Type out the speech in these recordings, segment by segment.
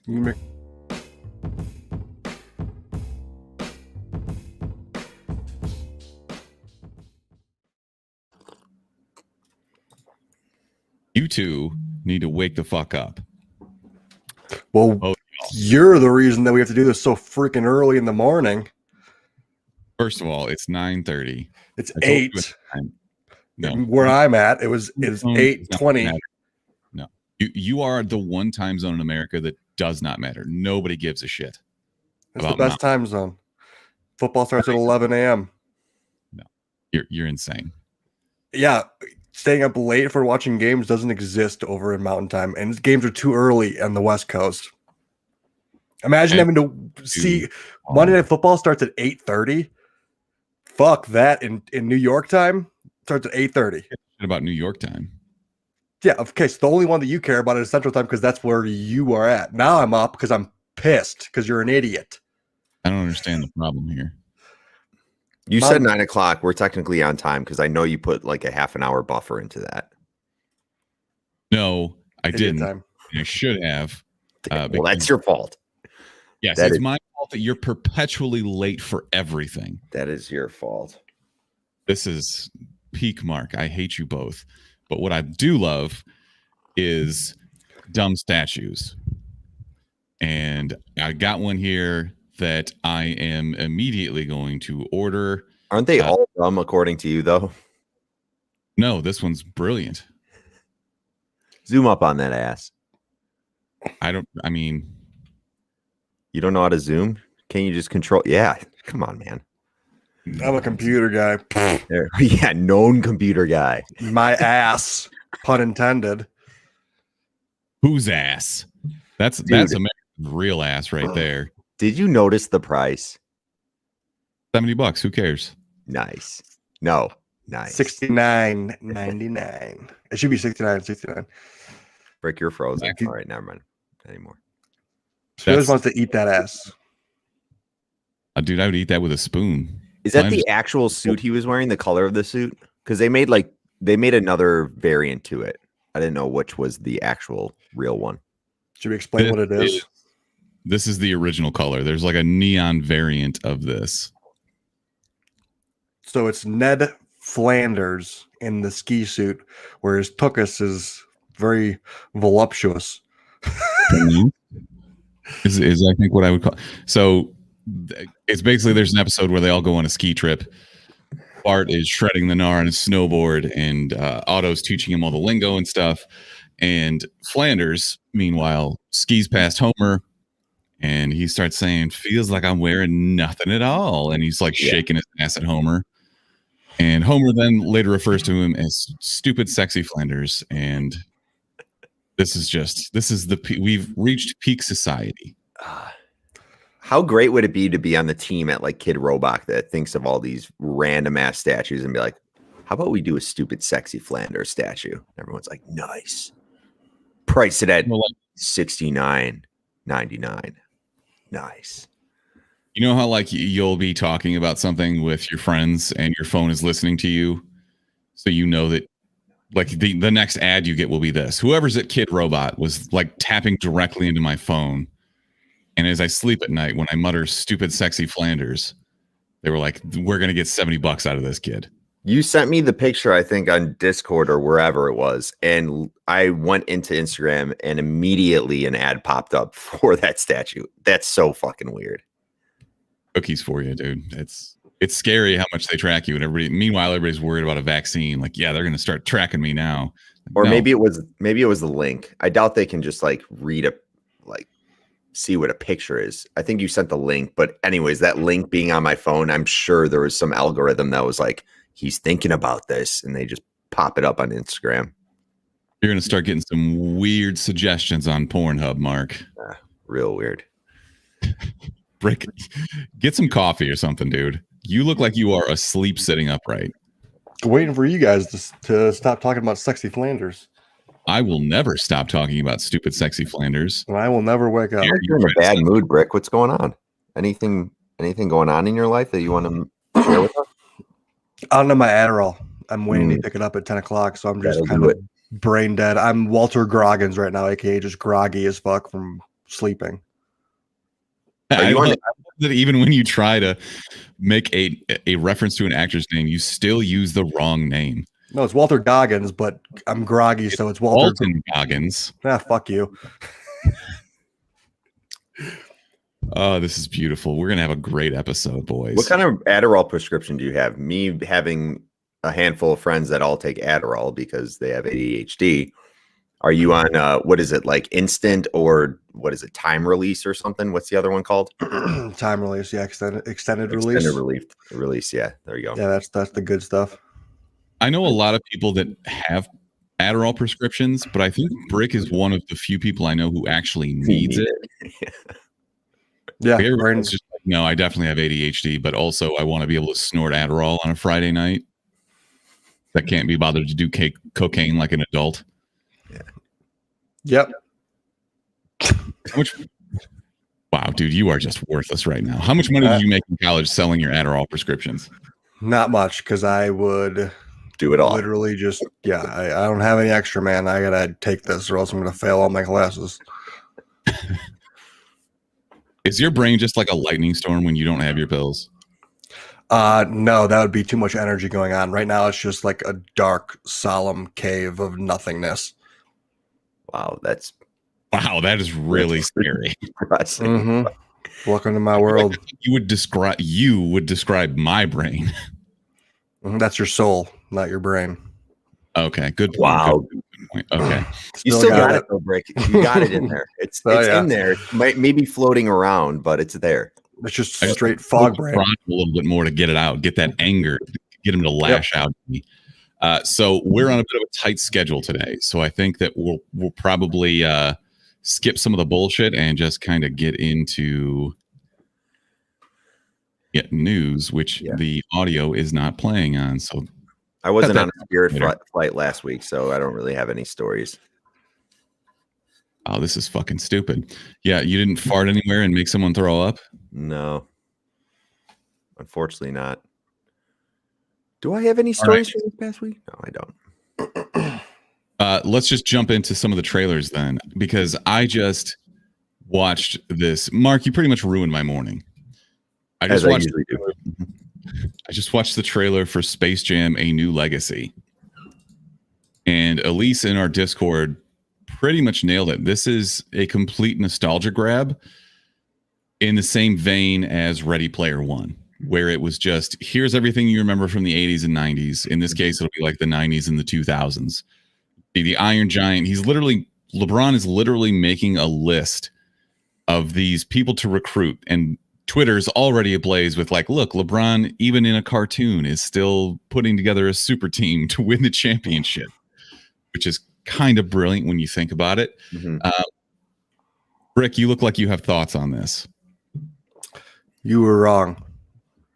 You two need to wake the fuck up. Well, you're the reason that we have to do this so freaking early in the morning. First of all, it's 9:30. It's 8. No, where I'm at, it's 8:20. No, you are the one time zone in America that does not matter. Nobody gives a shit. It's the best time zone. Football starts at 11 a.m. No, you're insane. Yeah, staying up late for watching games doesn't exist over in Mountain Time, and games are too early on the West Coast. Imagine having to see Monday Night Football starts at 8:30. Fuck that! In New York time, starts at 8:30. About New York time. Yeah, okay. So the only one that you care about is Central Time because that's where you are at. Now I'm up because I'm pissed because you're an idiot. I don't understand the problem here. You said 9 o'clock. We're technically on time because I know you put like a half an hour buffer into that. No, I didn't. I should have. Well, that's your fault. Yes, it's my fault that you're perpetually late for everything. That is your fault. This is peak Mark. I hate you both. But what I do love is dumb statues. And I got one here that I am immediately going to order. Aren't they all dumb according to you, though? No, this one's brilliant. Zoom up on that ass. You don't know how to zoom? Can you just control? Yeah, come on, man. I'm a computer guy. Yeah, known computer guy. My ass, pun intended. Whose ass? That's America's real ass right there. Did you notice the price? $70. Who cares? Nice. No, nice. $69.99. It should be $69.69. Brick, you're frozen. All right, never mind anymore. She always wants to eat that ass. Dude, I would eat that with a spoon. Is that the actual suit he was wearing? The color of the suit? Because they made another variant to it. I didn't know which was the actual real one. Should we explain what it is? This is the original color. There's like a neon variant of this. So it's Ned Flanders in the ski suit, whereas Tuckus is very voluptuous. is I think what I would call. So it's basically there's an episode where they all go on a ski trip. Bart is shredding the gnar on his snowboard, and Otto's teaching him all the lingo and stuff. And Flanders, meanwhile, skis past Homer, and he starts saying, "Feels like I'm wearing nothing at all," and he's like shaking his ass at Homer. And Homer then later refers to him as stupid, sexy Flanders. And we've reached peak society. How great would it be to be on the team at like Kid Robot that thinks of all these random ass statues and be like, how about we do a stupid, sexy Flanders statue? Everyone's like, nice. Price it at $69.99. Nice. You know how like you'll be talking about something with your friends and your phone is listening to you, so you know that like the next ad you get will be this. Whoever's at Kid Robot was like tapping directly into my phone, and as I sleep at night, when I mutter "stupid, sexy Flanders," they were like, "We're gonna get $70 out of this kid." You sent me the picture, I think, on Discord or wherever it was, and I went into Instagram, and immediately an ad popped up for that statue. That's so fucking weird. Cookies for you, dude. It's scary how much they track you, and meanwhile everybody's worried about a vaccine. Like, yeah, they're gonna start tracking me now. Or no. maybe it was the link. I doubt they can just like see what a picture is. I think you sent the link, but anyways, that link being on my phone, I'm sure there was some algorithm that was like, he's thinking about this, and they just pop it up on Instagram. You're gonna start getting some weird suggestions on Pornhub, Mark. Real weird. Brick, get some coffee or something, dude. You look like you are asleep sitting upright. Waiting for you guys to stop talking about sexy Flanders. I will never stop talking about stupid, sexy Flanders. And I will never wake up. You're in a bad mood, Brick. What's going on? Anything going on in your life that you want to share with us? I don't know my Adderall. I'm waiting to pick it up at 10 o'clock, so I'm just kind of brain dead. I'm Walter Groggins right now, aka just groggy as fuck from sleeping. I love that even when you try to make a reference to an actor's name, you still use the wrong name. No, it's Walter Goggins, but I'm groggy, so it's Walter Goggins. Ah, fuck you. Oh, this is beautiful. We're gonna have a great episode, boys. What kind of Adderall prescription do you have? Me having a handful of friends that all take Adderall because they have ADHD. Are you on what is it, like instant, or what is it, time release or something? What's the other one called? Time release, yeah, extended release. Release, yeah. There you go. Yeah, that's the good stuff. I know a lot of people that have Adderall prescriptions, but I think Brick is one of the few people I know who actually needs it. Yeah, everyone's just like, no, I definitely have ADHD, but also I want to be able to snort Adderall on a Friday night. That can't be bothered to do cocaine like an adult. Yeah. Yep. Wow, dude, you are just worthless right now. How much money did you make in college selling your Adderall prescriptions? Not much, because I would do it all. Literally just, I don't have any extra, man. I gotta take this or else I'm gonna fail all my classes. Is your brain just like a lightning storm when you don't have your pills? No, that would be too much energy going on. Right now it's just like a dark, solemn cave of nothingness. Wow, that is really scary. Mm-hmm. Welcome to my world. You would describe my brain. That's your soul, not your brain. Okay, good point. Wow. Good point. Okay. You still got it though, Brick. You got it in there. It's in there. It might maybe floating around, but it's there. It's just straight fog brain. A little bit more to get it out, get that anger, get him to lash out at me. So we're on a bit of a tight schedule today. So I think that we'll probably skip some of the bullshit and just kind of get into news, which the audio is not playing on. So I wasn't on a Spirit flight last week, so I don't really have any stories. Oh, this is fucking stupid. Yeah, you didn't fart anywhere and make someone throw up? No. Unfortunately not. Do I have any stories from this past week? No, I don't. Let's just jump into some of the trailers then, because I just watched this. Mark, you pretty much ruined my morning. I just watched the trailer for Space Jam: A New Legacy. And Elise in our Discord pretty much nailed it. This is a complete nostalgia grab in the same vein as Ready Player One, where it was just, here's everything you remember from the 80s and 90s. In this case, it'll be like the 90s and the 2000s. The Iron Giant, LeBron is literally making a list of these people to recruit, and Twitter's already ablaze with like, look, LeBron, even in a cartoon, is still putting together a super team to win the championship, which is kind of brilliant when you think about it. Mm-hmm. Rick, you look like you have thoughts on this. You were wrong,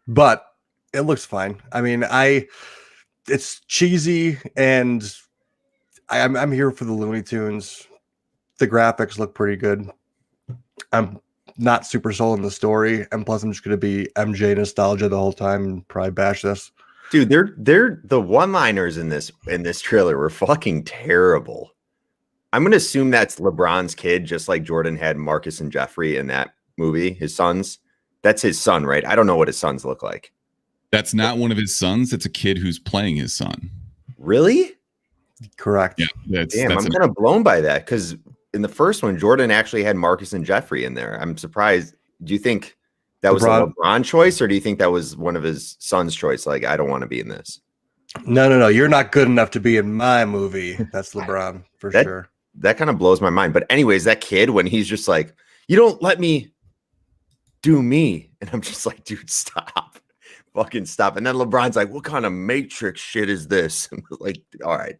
but it looks fine. I mean, it's cheesy, and I'm here for the Looney Tunes. The graphics look pretty good. I'm not super sold in the story, and plus I'm just going to be MJ nostalgia the whole time and probably bash this. Dude, they're the one-liners in this trailer were fucking terrible. I'm going to assume that's LeBron's kid, just like Jordan had Marcus and Jeffrey in that movie, his sons. That's his son, right? I don't know what his sons look like. That's not one of his sons. It's a kid who's playing his son. Really? Correct. Yeah. Damn, I'm kind of blown by that, because in the first one, Jordan actually had Marcus and Jeffrey in there. I'm surprised. Do you think that was a LeBron choice, or do you think that was one of his son's choice? Like, I don't want to be in this. No. You're not good enough to be in my movie. That's LeBron for sure. That kind of blows my mind. But anyways, that kid, when he's just like, you don't let me do me. And I'm just like, dude, stop. Fucking stop. And then LeBron's like, what kind of Matrix shit is this? And like, all right,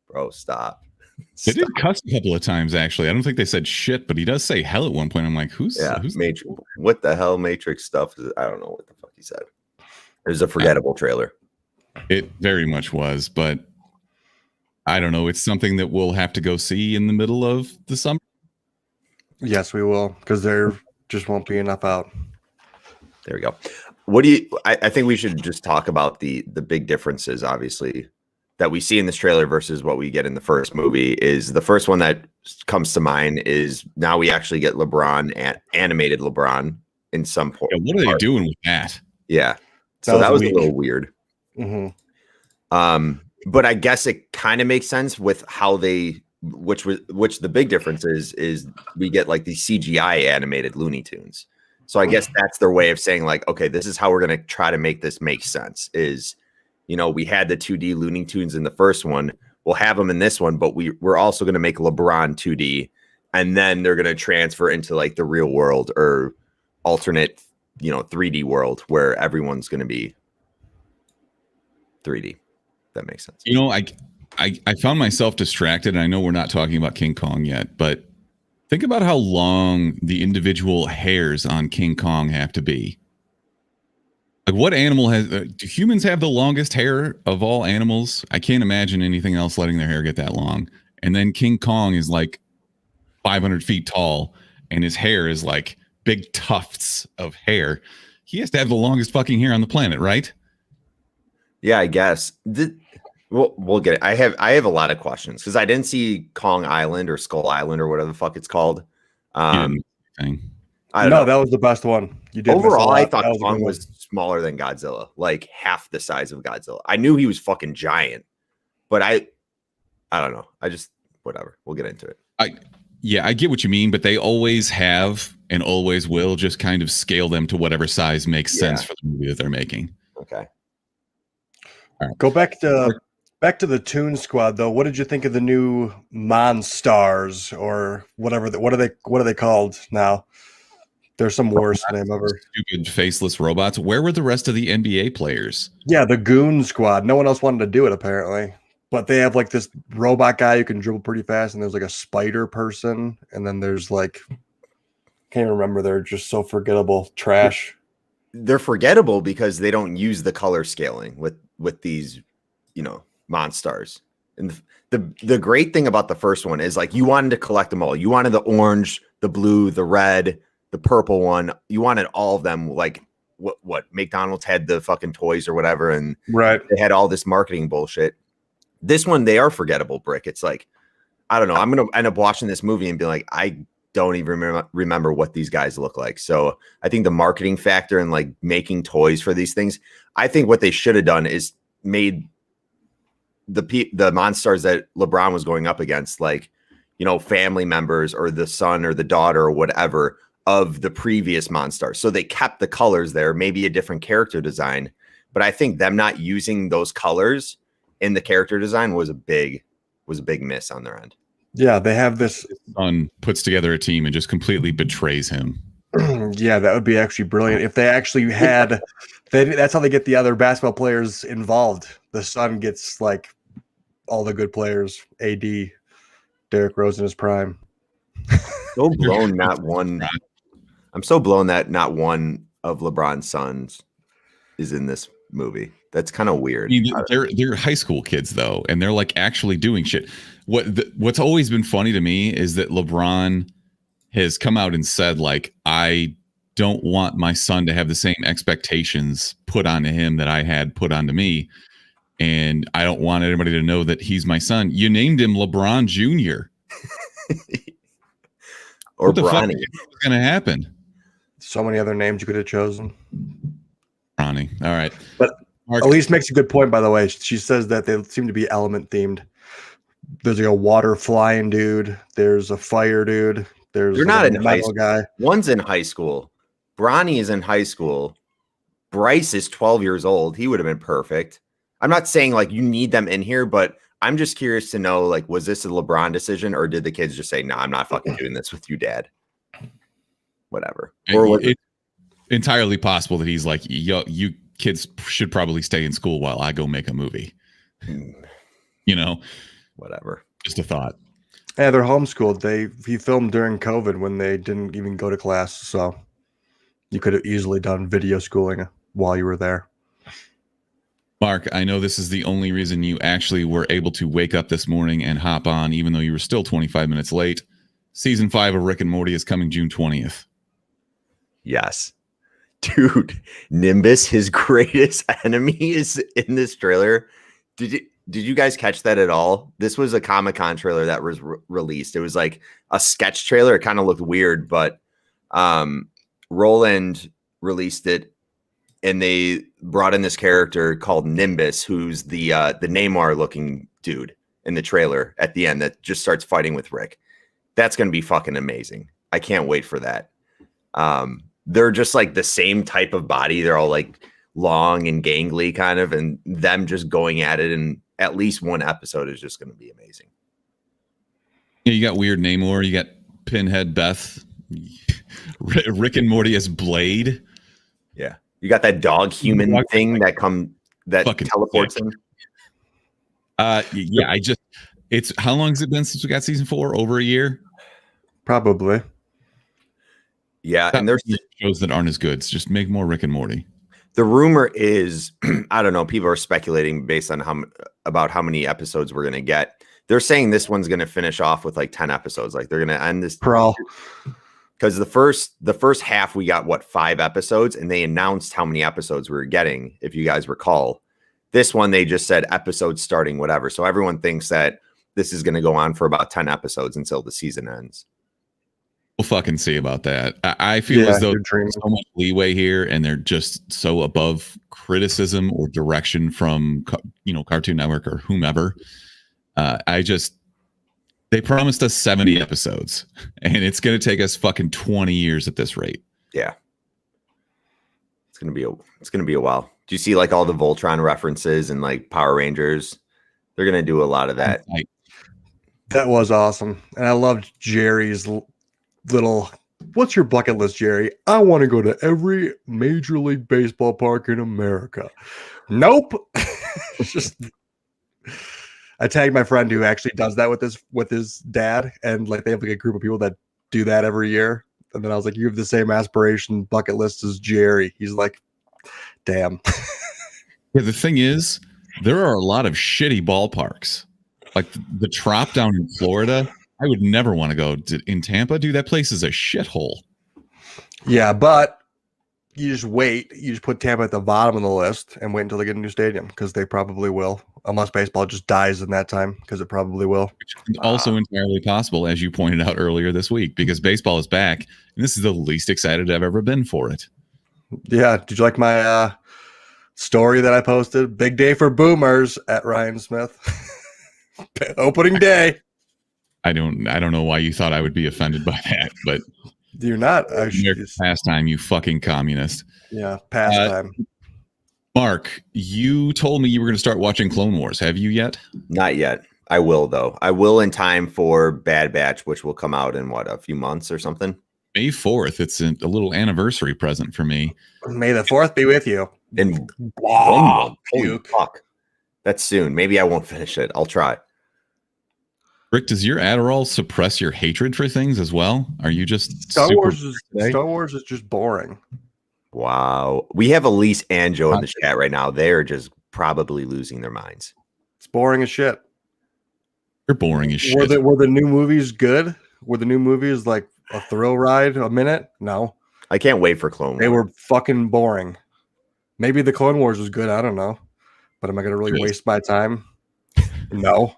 bro, stop. They did cuss a couple of times, actually. I don't think they said shit, but he does say hell at one point. I'm like, who's Matrix? What the hell Matrix stuff is? I don't know what the fuck he said. It was a forgettable trailer. It very much was, but I don't know. It's something that we'll have to go see in the middle of the summer. Yes, we will, because there just won't be enough out. There we go. What do you? I think we should just talk about the big differences, obviously, that we see in this trailer versus what we get in the first movie is the first one that comes to mind is now we actually get LeBron, animated LeBron in some point. Yeah, what are they doing with that? Yeah. So that was a little weird. Mm-hmm. But I guess it kind of makes sense with how they, which the big difference is we get like these CGI animated Looney Tunes. So I guess that's their way of saying like, okay, this is how we're going to try to make this make sense is, you know, we had the 2D Looney Tunes in the first one. We'll have them in this one, but we're also going to make LeBron 2D, and then they're going to transfer into like the real world or alternate, you know, 3D world where everyone's going to be 3D. That makes sense. You know, I found myself distracted, and I know we're not talking about King Kong yet, but think about how long the individual hairs on King Kong have to be. Like, what animal has? Do humans have the longest hair of all animals? I can't imagine anything else letting their hair get that long. And then King Kong is like 500 feet tall, and his hair is like big tufts of hair. He has to have the longest fucking hair on the planet, right? Yeah, I guess. We'll get it. I have a lot of questions because I didn't see Kong Island or Skull Island or whatever the fuck it's called. I don't No, that was the best one. You did. Overall, I thought Kong was smaller than Godzilla, like half the size of Godzilla. I knew he was fucking giant, but I don't know. I just whatever. We'll get into it. I get what you mean, but they always have and always will just kind of scale them to whatever size makes sense for the movie that they're making. Okay. All right. Go back to the Toon Squad though. What did you think of the new Monstars or whatever? What are they called now? There's some worse name ever. Stupid faceless robots. Where were the rest of the NBA players? Yeah, the Goon Squad. No one else wanted to do it apparently, but they have like this robot guy who can dribble pretty fast, and there's like a spider person, and then there's like can't remember. They're just so forgettable. Trash. They're forgettable because they don't use the color scaling with these, you know, Monstars. And the great thing about the first one is like you wanted to collect them all. You wanted the orange, the blue, the red, the purple one. You wanted all of them. Like what McDonald's had the fucking toys or whatever, and right, they had all this marketing bullshit. This one, they are forgettable, Brick. It's like, I don't know. I'm gonna end up watching this movie and be like, I don't even remember what these guys look like. So I think the marketing factor and like making toys for these things, I think what they should have done is made the Monstars that LeBron was going up against, like, you know, family members or the son or the daughter or whatever of the previous Monstars. So they kept the colors there, maybe a different character design. But I think them not using those colors in the character design was a big miss on their end. Yeah, they have this. Son puts together a team and just completely betrays him. Yeah, that would be actually brilliant if they actually had. That's how they get the other basketball players involved. The son gets like all the good players. AD, Derrick Rose in his prime. So blown, not one. I'm so blown that not one of LeBron's sons is in this movie. That's kind of weird. I mean, they're high school kids though, and they're like actually doing shit. What's always been funny to me is that LeBron has come out and said like, I don't want my son to have the same expectations put onto him that I had put onto me, and I don't want anybody to know that he's my son. You named him LeBron Jr. Or what the Bronny. fuck is going to happen? So many other names you could have chosen. Bronny. All right. But Mark, Elise makes a good point, by the way. She says that they seem to be element themed. There's like a water flying dude. There's a fire dude. They're not like in high school. guy. One's in high school. Bronny is in high school. Bryce is 12 years old. He would have been perfect. I'm not saying like you need them in here, but I'm just curious to know, like, was this a LeBron decision or did the kids just say, no, I'm not fucking doing this with you, Dad? Whatever. Or it's entirely possible that he's like, yo, you kids should probably stay in school while I go make a movie. You know, whatever. Just a thought. Yeah, they're homeschooled. He filmed during COVID when they didn't even go to class, so you could have easily done video schooling while you were there. Mark, I know this is the only reason you actually were able to wake up this morning and hop on, even though you were still 25 minutes late. Season 5 of Rick and Morty is coming June 20th. Yes. Dude, Nimbus, his greatest enemy, is in this trailer. Did you guys catch that at all? This was a Comic-Con trailer that was released. It was like a sketch trailer. It kind of looked weird, but Roland released it, and they brought in this character called Nimbus, who's the Namor looking dude in the trailer at the end that just starts fighting with Rick. That's going to be fucking amazing. I can't wait for that. They're just like the same type of body. They're all like long and gangly kind of, and them just going at it in at least one episode is just going to be amazing. Yeah, you got weird Namor. You got Pinhead Beth. Rick and Morty as Blade. Yeah. You got that dog human thing that teleports sick. him. Yeah, it's how long has it been since we got season 4? Over a year? Probably. Yeah, and there's shows that aren't as good. So just make more Rick and Morty. The rumor is, I don't know, people are speculating based on how many episodes we're gonna get. They're saying this one's gonna finish off with like 10 episodes. Like they're gonna end this because the first half we got 5 episodes, and they announced how many episodes we were getting, if you guys recall. This one they just said episodes starting whatever. So everyone thinks that this is gonna go on for about 10 episodes until the season ends. We'll fucking see about that. I feel as though there's so much leeway here, and they're just so above criticism or direction from Cartoon Network or whomever. They promised us 70 episodes, and it's going to take us fucking 20 years at this rate. Yeah, it's gonna be a while. Do you see like all the Voltron references and like Power Rangers? They're gonna do a lot of that. That was awesome, and I loved Jerry's little, what's your bucket list, Jerry? I want to go to every Major League Baseball park in America. Nope. Just I tagged my friend who actually does that with his dad, and like they have like a group of people that do that every year. And then I was like, you have the same aspiration bucket list as Jerry. He's like, damn. Yeah, the thing is, there are a lot of shitty ballparks. Like the Trop down in Florida. I would never want to go in Tampa. Dude, that place is a shithole. Yeah, but you just wait. You just put Tampa at the bottom of the list and wait until they get a new stadium, because they probably will. Unless baseball just dies in that time, because it probably will. Which is also entirely possible, as you pointed out earlier this week, because baseball is back, and this is the least excited I've ever been for it. Yeah. Did you like my story that I posted? Big day for boomers at Ryan Smith. Opening day. I don't know why you thought I would be offended by that, but you're not. Pastime, you fucking communist. Yeah, pastime. Mark, you told me you were going to start watching Clone Wars. Have you yet? Not yet. I will, though. I will in time for Bad Batch, which will come out in a few months or something. May 4th. It's a little anniversary present for me. May the 4th be with you. And holy fuck. That's soon. Maybe I won't finish it. I'll try. Rick, does your Adderall suppress your hatred for things as well? Are you just Star Wars is just boring. Wow. We have Elise and Joe in the chat right now. They're just probably losing their minds. It's boring as shit. They're boring as shit. Were the new movies good? Were the new movies like a thrill ride a minute? No. I can't wait for Clone Wars. They were fucking boring. Maybe the Clone Wars was good. I don't know. But am I going to really waste my time? No.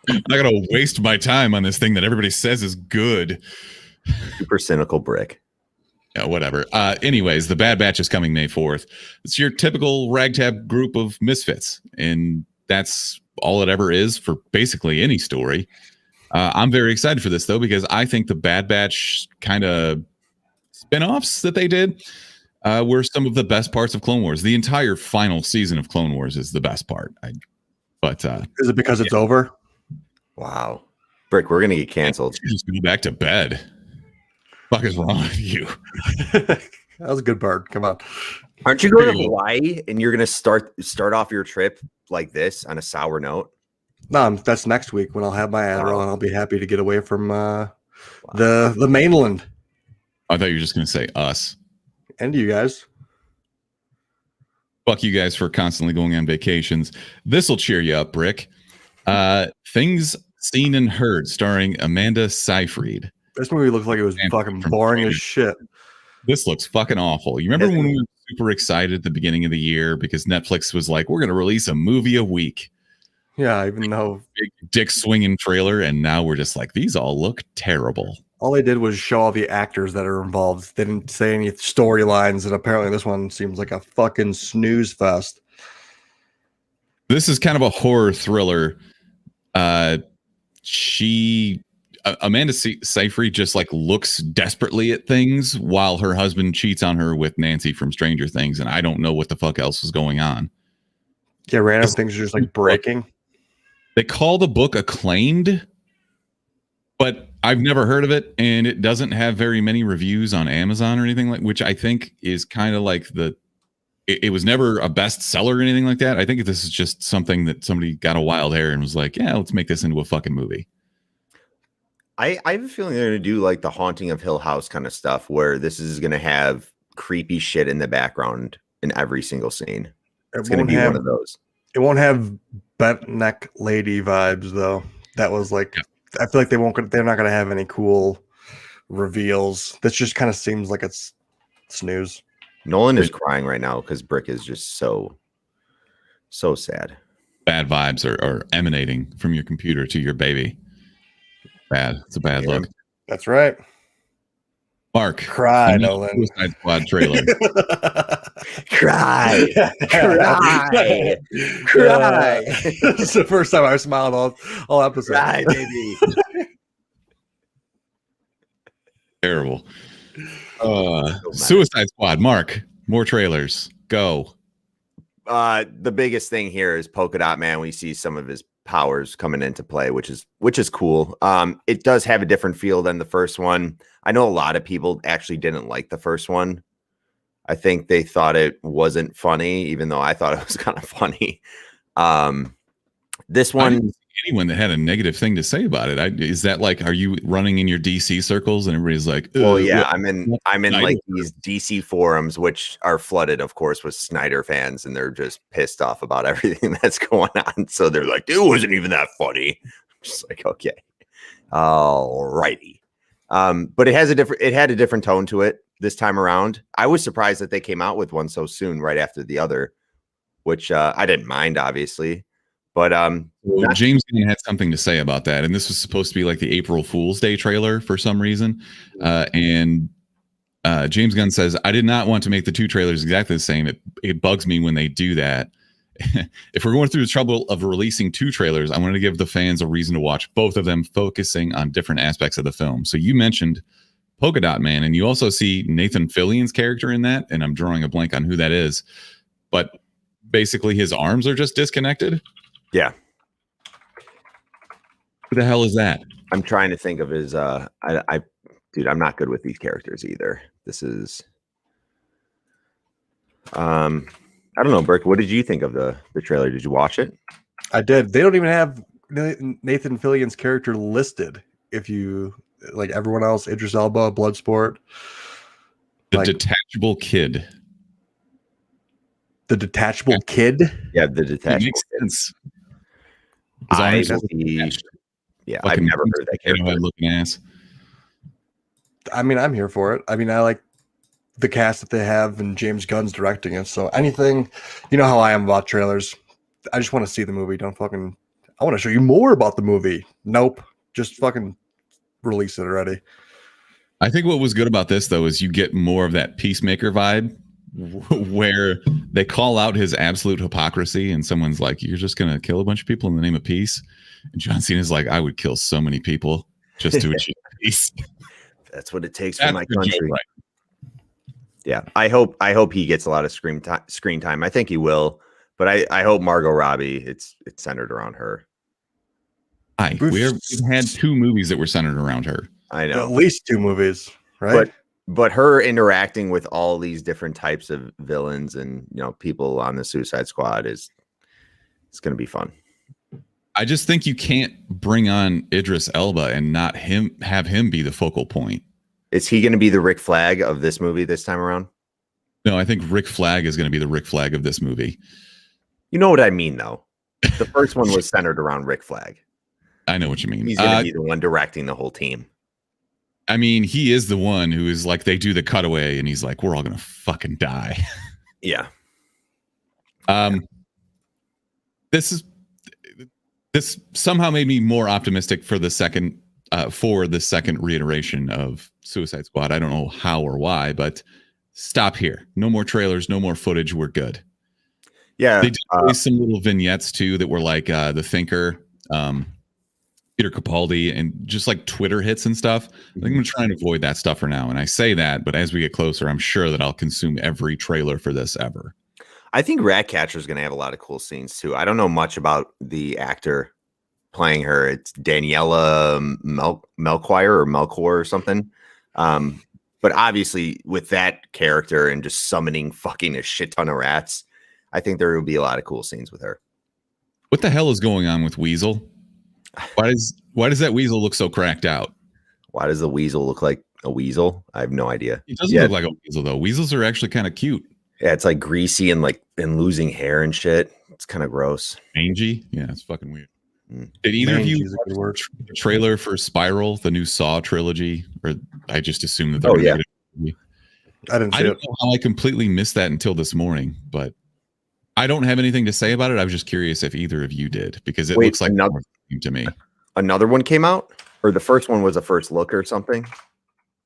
I'm not going to waste my time on this thing that everybody says is good. Super cynical brick. Yeah, whatever. Anyways, the Bad Batch is coming May 4th. It's your typical ragtag group of misfits, and that's all it ever is for basically any story. I'm very excited for this, though, because I think the Bad Batch kind of spin-offs that they did were some of the best parts of Clone Wars. The entire final season of Clone Wars is the best part. Is it because it's over? Wow. Brick, we're going to get canceled. Just go back to bed. Fuck is wrong with you? That was a good bird. Come on. Aren't you going to Hawaii and you're going to start off your trip like this on a sour note? No, that's next week when I'll have my Adderall and I'll be happy to get away from the mainland. I thought you were just going to say us. And you guys. Fuck you guys for constantly going on vacations. This will cheer you up, Brick. Things Seen and Heard, starring Amanda Seyfried. This movie looks like it was fucking boring as shit. This looks fucking awful. You remember when we were super excited at the beginning of the year because Netflix was like, we're going to release a movie a week. Yeah, even though big dick swinging trailer, and now we're just like, these all look terrible. all they did was show all the actors that are involved. They didn't say any storylines, and apparently this one seems like a fucking snooze fest. This is kind of a horror thriller. Amanda Seyfried just like looks desperately at things while her husband cheats on her with Nancy from Stranger Things, and I don't know what the fuck else is going on. Yeah, random things are just like breaking. They call the book acclaimed, but I've never heard of it, and it doesn't have very many reviews on Amazon or anything like, which I think is kind of like it was never a bestseller or anything like that. I think this is just something that somebody got a wild hair and was like, yeah, let's make this into a fucking movie. I have a feeling they're going to do like the Haunting of Hill House kind of stuff, where this is going to have creepy shit in the background in every single scene. It's going to be one of those. It won't have bent neck lady vibes though. That was like, I feel like they're not going to have any cool reveals. This just kind of seems like it's snooze. Nolan is crying right now because Brick is just so sad. Bad vibes are emanating from your computer to your baby. Bad. It's a bad look. That's right. Mark. Cry, Nolan. Suicide Squad trailer. Cry. It's the first time I smiled all episode. Cry, baby. Terrible. Suicide Squad. Mark. More trailers. Go. The biggest thing here is Polka Dot Man. We see some of his powers coming into play, which is cool. It does have a different feel than the first one. I know a lot of people actually didn't like the first one. I think they thought it wasn't funny, even though I thought it was kind of funny. This one, anyone that had a negative thing to say about it, is that like, are you running in your DC circles and everybody's like, well, yeah, I'm in like these DC forums, which are flooded, of course, with Snyder fans, and they're just pissed off about everything that's going on. So they're like, it wasn't even that funny. I'm just like, okay, all righty. But it had a different tone to it this time around. I was surprised that they came out with one so soon, right after the other, which I didn't mind, obviously. But James Gunn had something to say about that, and this was supposed to be like the April Fool's Day trailer for some reason. And James Gunn says, "I did not want to make the two trailers exactly the same. It bugs me when they do that. If we're going through the trouble of releasing two trailers, I wanted to give the fans a reason to watch both of them, focusing on different aspects of the film." So you mentioned Polka Dot Man, and you also see Nathan Fillion's character in that, and I'm drawing a blank on who that is, but basically his arms are just disconnected. Yeah. Who the hell is that? I'm trying to think of his dude, I'm not good with these characters either. This is I don't know, Burke, what did you think of the trailer? Did you watch it? I did. They don't even have Nathan Fillion's character listed. If you like everyone else, Idris Elba, Bloodsport. The detachable kid. The detachable kid? Yeah, the detachable makes sense. I've never heard that character. Looking ass. I mean, I'm here for it. I mean, I like the cast that they have, and James Gunn's directing it. So anything, you know how I am about trailers. I just want to see the movie. I want to show you more about the movie. Nope. Just fucking release it already. I think what was good about this, though, is you get more of that Peacemaker vibe, where they call out his absolute hypocrisy, and someone's like, "You're just going to kill a bunch of people in the name of peace?" And John Cena's like, "I would kill so many people just to achieve peace." That's what it takes for my country. Right. Yeah, I hope he gets a lot of screen time. I think he will, but I hope Margot Robbie, it's centered around her. We've had two movies that were centered around her. I know, at least two movies, right? But her interacting with all these different types of villains and people on the Suicide Squad it's going to be fun. I just think you can't bring on Idris Elba and not have him be the focal point. Is he going to be the Rick Flag of this movie this time around? No, I think Rick Flag is going to be the Rick Flag of this movie. You know what I mean, though. The first one was centered around Rick Flag. I know what you mean. He's going to be the one directing the whole team. I mean, he is the one who is like, they do the cutaway and he's like, we're all going to fucking die. Yeah. This is This somehow made me more optimistic for the second reiteration of Suicide Squad. I don't know how or why, but stop here. No more trailers, no more footage. We're good. Yeah. They did release some little vignettes too that were like The Thinker, Peter Capaldi, and just like Twitter hits and stuff. I think I'm going to try and avoid that stuff for now. And I say that, but as we get closer, I'm sure that I'll consume every trailer for this ever. I think Ratcatcher is going to have a lot of cool scenes too. I don't know much about the actor playing her. It's Daniela Melchior or something. But obviously with that character and just summoning fucking a shit ton of rats, I think there will be a lot of cool scenes with her. What the hell is going on with Weasel? Why does that weasel look so cracked out? Why does the weasel look like a weasel? I have no idea. It doesn't look like a weasel though. Weasels are actually kind of cute. Yeah, it's like greasy and like been losing hair and shit. It's kind of gross. Mangy? Yeah, it's fucking weird. Did either of you watch the trailer for Spiral, the new Saw trilogy? Or I just assumed that. Oh yeah. I don't know how I completely missed that until this morning, but I don't have anything to say about it. I was just curious if either of you did, because it looks like another to me. Another one came out, or the first one was a first look or something?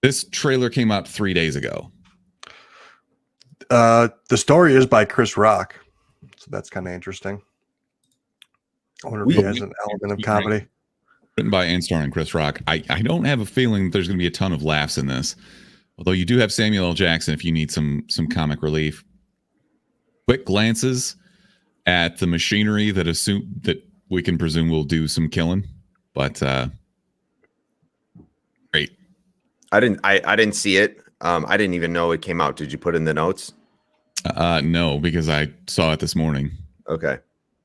This trailer came out 3 days ago. The story is by Chris Rock, so that's kind of interesting. I wonder if he has an element of comedy. Written by and starring Chris Rock. I don't have a feeling there's going to be a ton of laughs in this, although you do have Samuel L. Jackson if you need some comic relief. Quick glances at the machinery that we can presume will do some killing, but great. I didn't see it. I didn't even know it came out. Did you put in the notes? No, because I saw it this morning. Okay,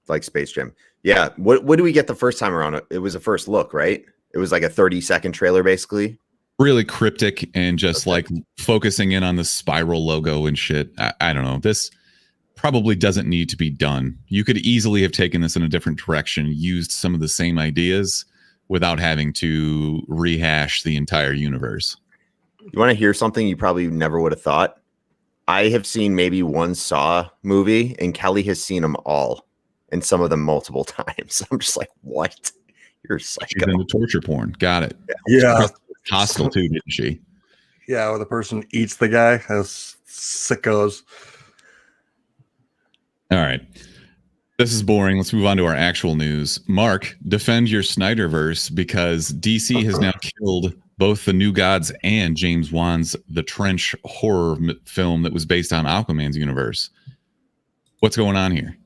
like Space Jam. Yeah. What do we get the first time around? It was a first look, right? It was like a 30-second trailer, basically. Really cryptic and just like focusing in on the Spiral logo and shit. I don't know. This probably doesn't need to be done. You could easily have taken this in a different direction, used some of the same ideas without having to rehash the entire universe. You want to hear something you probably never would have thought? I have seen maybe one Saw movie, and Kelly has seen them all, and some of them multiple times. I'm just like, what? You're a psycho. She's into torture porn. Got it. Yeah. Hostile too, didn't she? Yeah, where the person eats the guy. As sickos. All right. This is boring. Let's move on to our actual news. Mark, defend your Snyderverse, because DC has now killed both the New Gods and James Wan's The Trench horror film that was based on Aquaman's universe. What's going on here?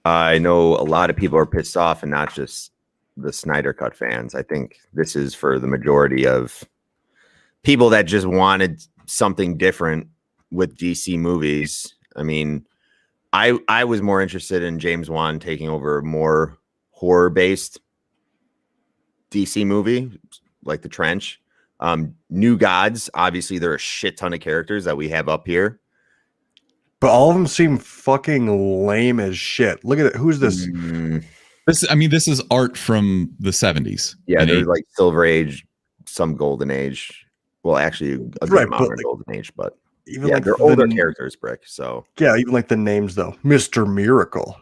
I know a lot of people are pissed off, and not just the Snyder Cut fans. I think this is for the majority of people that just wanted something different with DC movies. I mean, I was more interested in James Wan taking over a more horror-based DC movie, like The Trench. New Gods, obviously, there are a shit ton of characters that we have up here. But all of them seem fucking lame as shit. Look at it. Who's this? This is art from the 70s. Yeah, there's like Silver Age, some Golden Age. Well, actually, a good amount of Golden Age, but even yeah, like they're older characters, Brick. So yeah, even like the names though. Mr. Miracle,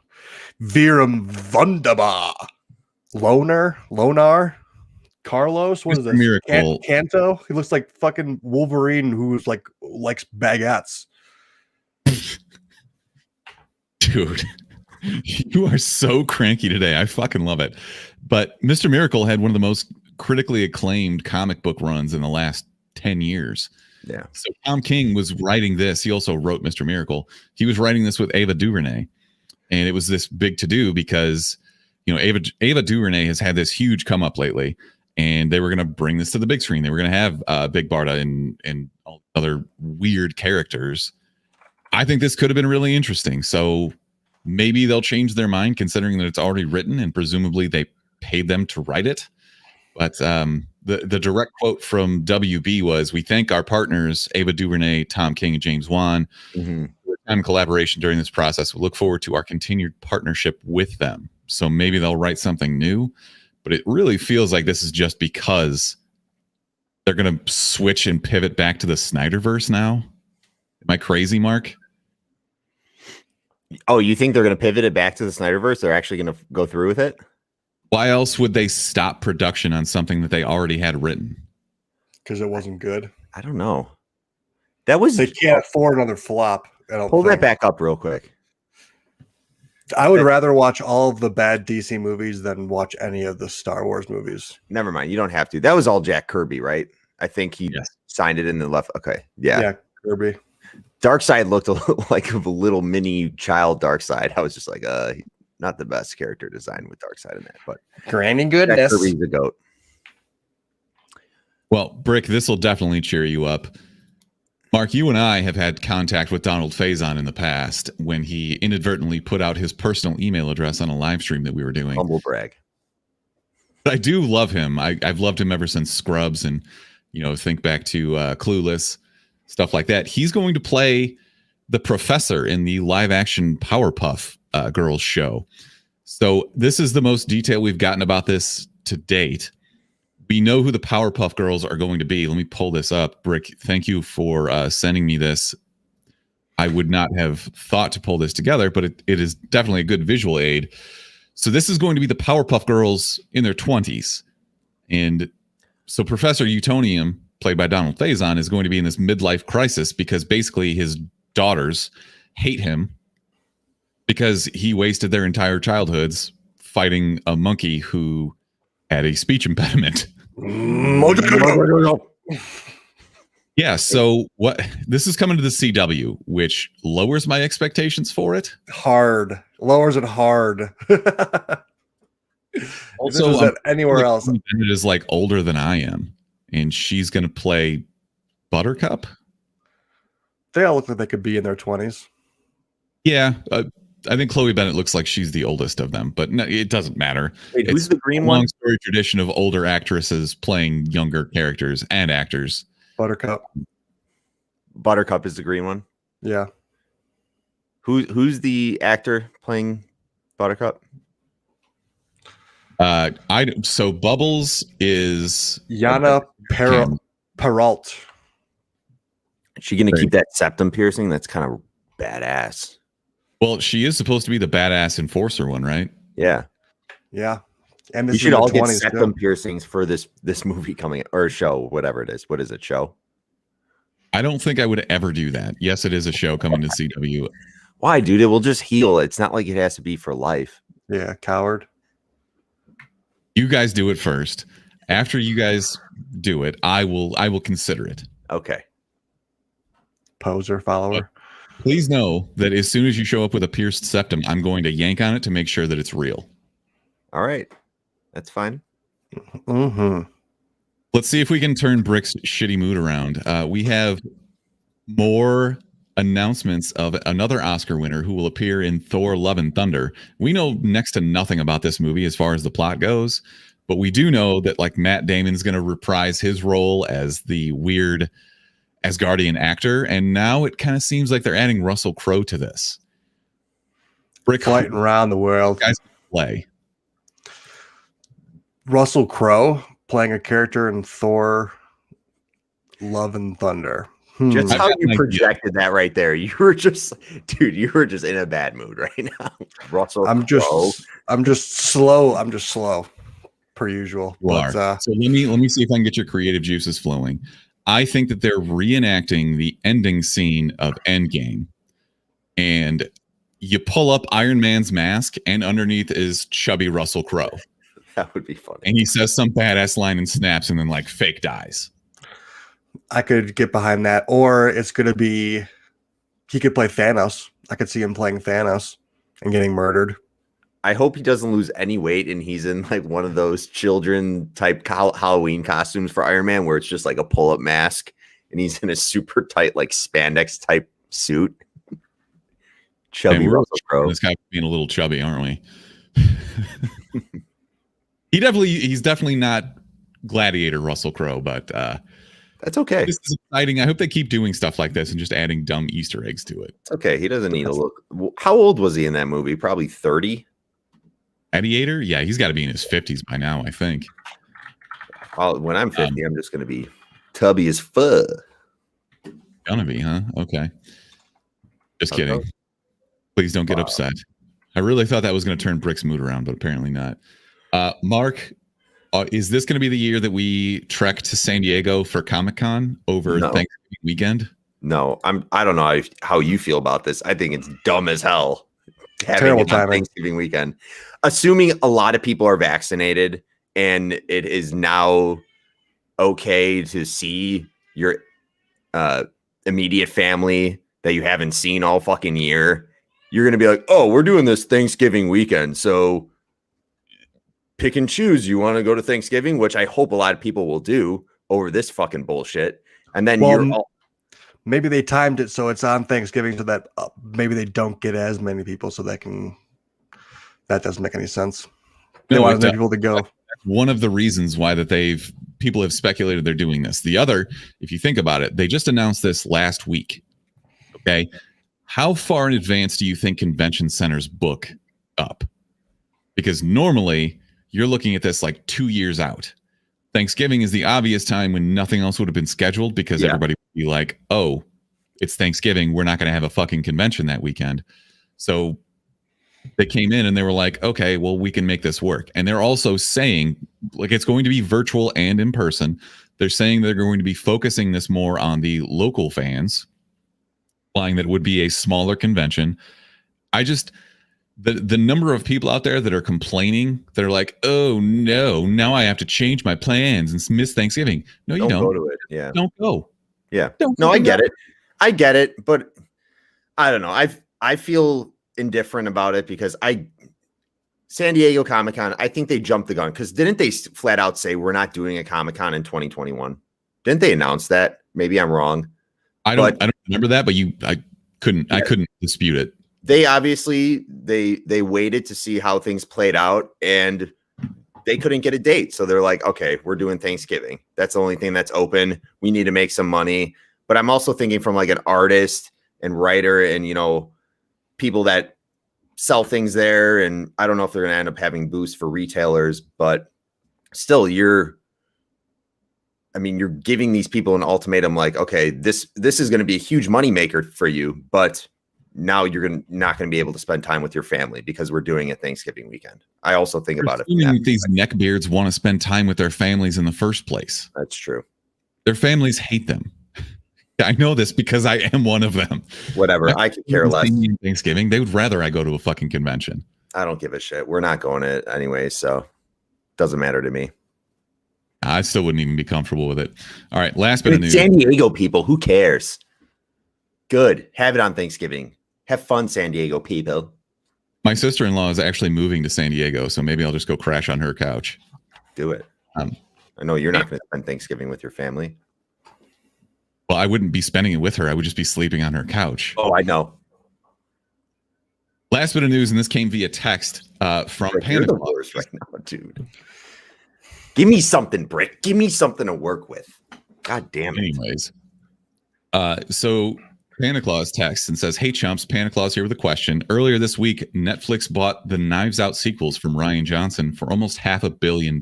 Viram Wunderbar, Lonar, Carlos. What is this? Miracle. Canto. He looks like fucking Wolverine, who's like likes baguettes. Dude, you are so cranky today. I fucking love it. But Mr. Miracle had one of the most critically acclaimed comic book runs in the last 10 years. Yeah. So Tom King was writing this. He also wrote Mr. Miracle. He was writing this with Ava DuVernay. And it was this big to-do because, you know, Ava DuVernay has had this huge come up lately. And they were going to bring this to the big screen. They were going to have Big Barda and all other weird characters. I think this could have been really interesting. So maybe they'll change their mind, considering that it's already written and presumably they paid them to write it. But the direct quote from WB was, "We thank our partners, Ava DuVernay, Tom King, and James Wan, for their time and collaboration during this process. We look forward to our continued partnership with them." So maybe they'll write something new, but it really feels like this is just because they're going to switch and pivot back to the Snyderverse now. Am I crazy, Mark? Oh, you think they're going to pivot it back to the Snyderverse? They're actually going to go through with it? Why else would they stop production on something that they already had written? Because it wasn't good. I don't know. That was They can't afford another flop. I don't Pull that think. back up real quick. I would rather watch all of the bad DC movies than watch any of the Star Wars movies. Never mind. You don't have to. That was all Jack Kirby, right? I think he signed it in the left. Okay. Yeah. Kirby. Darkseid looked like a little mini child Darkseid. I was just like, not the best character design with Darkseid in that, but Granny goodness. Jack Kirby's the GOAT. Well, Brick, this will definitely cheer you up. Mark, you and I have had contact with Donald Faison in the past when he inadvertently put out his personal email address on a live stream that we were doing. Humble brag. But I do love him. I've loved him ever since Scrubs and, think back to Clueless, stuff like that. He's going to play the professor in the live action Powerpuff Girls show. So this is the most detail we've gotten about this to date. We know who the Powerpuff Girls are going to be. Let me pull this up. Brick, thank you for sending me this. I would not have thought to pull this together, but it is definitely a good visual aid. So this is going to be the Powerpuff Girls in their 20s. And so Professor Utonium, played by Donald Faison, is going to be in this midlife crisis because basically his daughters hate him because he wasted their entire childhoods fighting a monkey who had a speech impediment. Yeah, so this is coming to the CW, which lowers my expectations for it. Lowers it hard. Also, anywhere else, it is like older than I am, and she's going to play Buttercup. They all look like they could be in their 20s. Yeah, I think Chloe Bennett looks like she's the oldest of them, but no, it doesn't matter. Wait, who's the green one? Long story tradition of older actresses playing younger characters and actors. Buttercup is the green one. Yeah. Who's the actor playing Buttercup? So Bubbles is Yana Peralt. Is she gonna keep that septum piercing? That's kind of badass. Well, she is supposed to be the badass enforcer one, right? Yeah. Yeah. And we should all get septum piercings for this movie coming, or show, whatever it is. What is it, show? I don't think I would ever do that. Yes, it is a show coming to CW. Why, dude? It will just heal. It's not like it has to be for life. Yeah, coward. You guys do it first. After you guys do it, I will consider it. Okay. Poser follower. But please know that as soon as you show up with a pierced septum, I'm going to yank on it to make sure that it's real. All right. That's fine. Mm-hmm. Let's see if we can turn Brick's shitty mood around. We have more announcements of another Oscar winner who will appear in Thor: Love and Thunder. We know next to nothing about this movie as far as the plot goes, but we do know that like Matt Damon's going to reprise his role as the weird Asgardian actor, and now it kind of seems like they're adding Russell Crowe to this. Brick fighting around the world. Guys play. Russell Crowe playing a character in Thor: Love and Thunder. Just how you projected that right there. You were just, dude, you were just in a bad mood right now. Russell Crowe. I'm just slow per usual. So let me see if I can get your creative juices flowing. I think that they're reenacting the ending scene of Endgame, and you pull up Iron Man's mask, and underneath is chubby Russell Crowe. That would be funny. And he says some badass line and snaps, and then like fake dies. I could get behind that, or it's going to be he could play Thanos. I could see him playing Thanos and getting murdered. I hope he doesn't lose any weight and he's in like one of those children type Halloween costumes for Iron Man where it's just like a pull-up mask and he's in a super tight like spandex type suit. Chubby Russell Crowe. This guy being a little chubby, aren't we? He's definitely not Gladiator Russell Crowe, but that's okay. This is exciting. I hope they keep doing stuff like this and just adding dumb Easter eggs to it. It's okay. He doesn't need to look. How old was he in that movie? Probably 30. Gladiator? Yeah, he's got to be in his 50s by now, I think. When I'm 50, I'm just going to be tubby as fuck. Gonna be, huh? Okay. Just kidding. Please don't get upset. I really thought that was going to turn Brick's mood around, but apparently not. Mark, is this going to be the year that we trek to San Diego for Comic-Con over Thanksgiving weekend? No, I don't know how you feel about this. I think it's dumb as hell having Terrible it on timing. Thanksgiving weekend. Assuming a lot of people are vaccinated and it is now okay to see your immediate family that you haven't seen all fucking year, you're going to be like, oh, we're doing this Thanksgiving weekend. So pick and choose. You want to go to Thanksgiving, which I hope a lot of people will do over this fucking bullshit. And then maybe they timed it so it's on Thanksgiving so that maybe they don't get as many people so that doesn't make any sense. They want as many people to go. One of the reasons why people have speculated they're doing this. The other, if you think about it, they just announced this last week. Okay. How far in advance do you think convention centers book up? Because normally you're looking at this like 2 years out. Thanksgiving is the obvious time when nothing else would have been scheduled because everybody would be like, oh, it's Thanksgiving. We're not going to have a fucking convention that weekend. So they came in and they were like, okay, well, we can make this work. And they're also saying like it's going to be virtual and in person. They're saying they're going to be focusing this more on the local fans, implying that it would be a smaller convention. The number of people out there that are complaining, that are like, oh no, now I have to change my plans and miss Thanksgiving. No, you don't go to it. Yeah. Don't go. Yeah. I get it. I get it, but I don't know. I feel indifferent about it because San Diego Comic-Con, I think they jumped the gun because didn't they flat out say we're not doing a Comic-Con in 2021? Didn't they announce that? Maybe I'm wrong. I don't remember that, but I couldn't dispute it. They obviously they waited to see how things played out and they couldn't get a date. So they're like, okay, we're doing Thanksgiving. That's the only thing that's open. We need to make some money. But I'm also thinking from like an artist and writer and, people that sell things there. And I don't know if they're going to end up having booths for retailers, but still you're giving these people an ultimatum like, okay, this is going to be a huge moneymaker for you, but now you're not going to be able to spend time with your family because we're doing a Thanksgiving weekend. I also think about it. These neckbeards want to spend time with their families in the first place. That's true. Their families hate them. I know this because I am one of them. Whatever. I could care less. Thanksgiving. They would rather I go to a fucking convention. I don't give a shit. We're not going to it anyway, so it doesn't matter to me. I still wouldn't even be comfortable with it. All right. Last bit of news. San Diego people, who cares? Good. Have it on Thanksgiving. Have fun, San Diego people. My sister-in-law is actually moving to San Diego, so maybe I'll just go crash on her couch. Do it. I know you're not going to spend Thanksgiving with your family. Well, I wouldn't be spending it with her. I would just be sleeping on her couch. Oh, I know. Last bit of news, and this came via text from Panda Claus right now, dude. Give me something, Brick. Give me something to work with. God damn it. Anyways, so Panda Claus texts and says, hey, chumps, Panda Claus here with a question. Earlier this week, Netflix bought the Knives Out sequels from Rian Johnson for almost $500 million.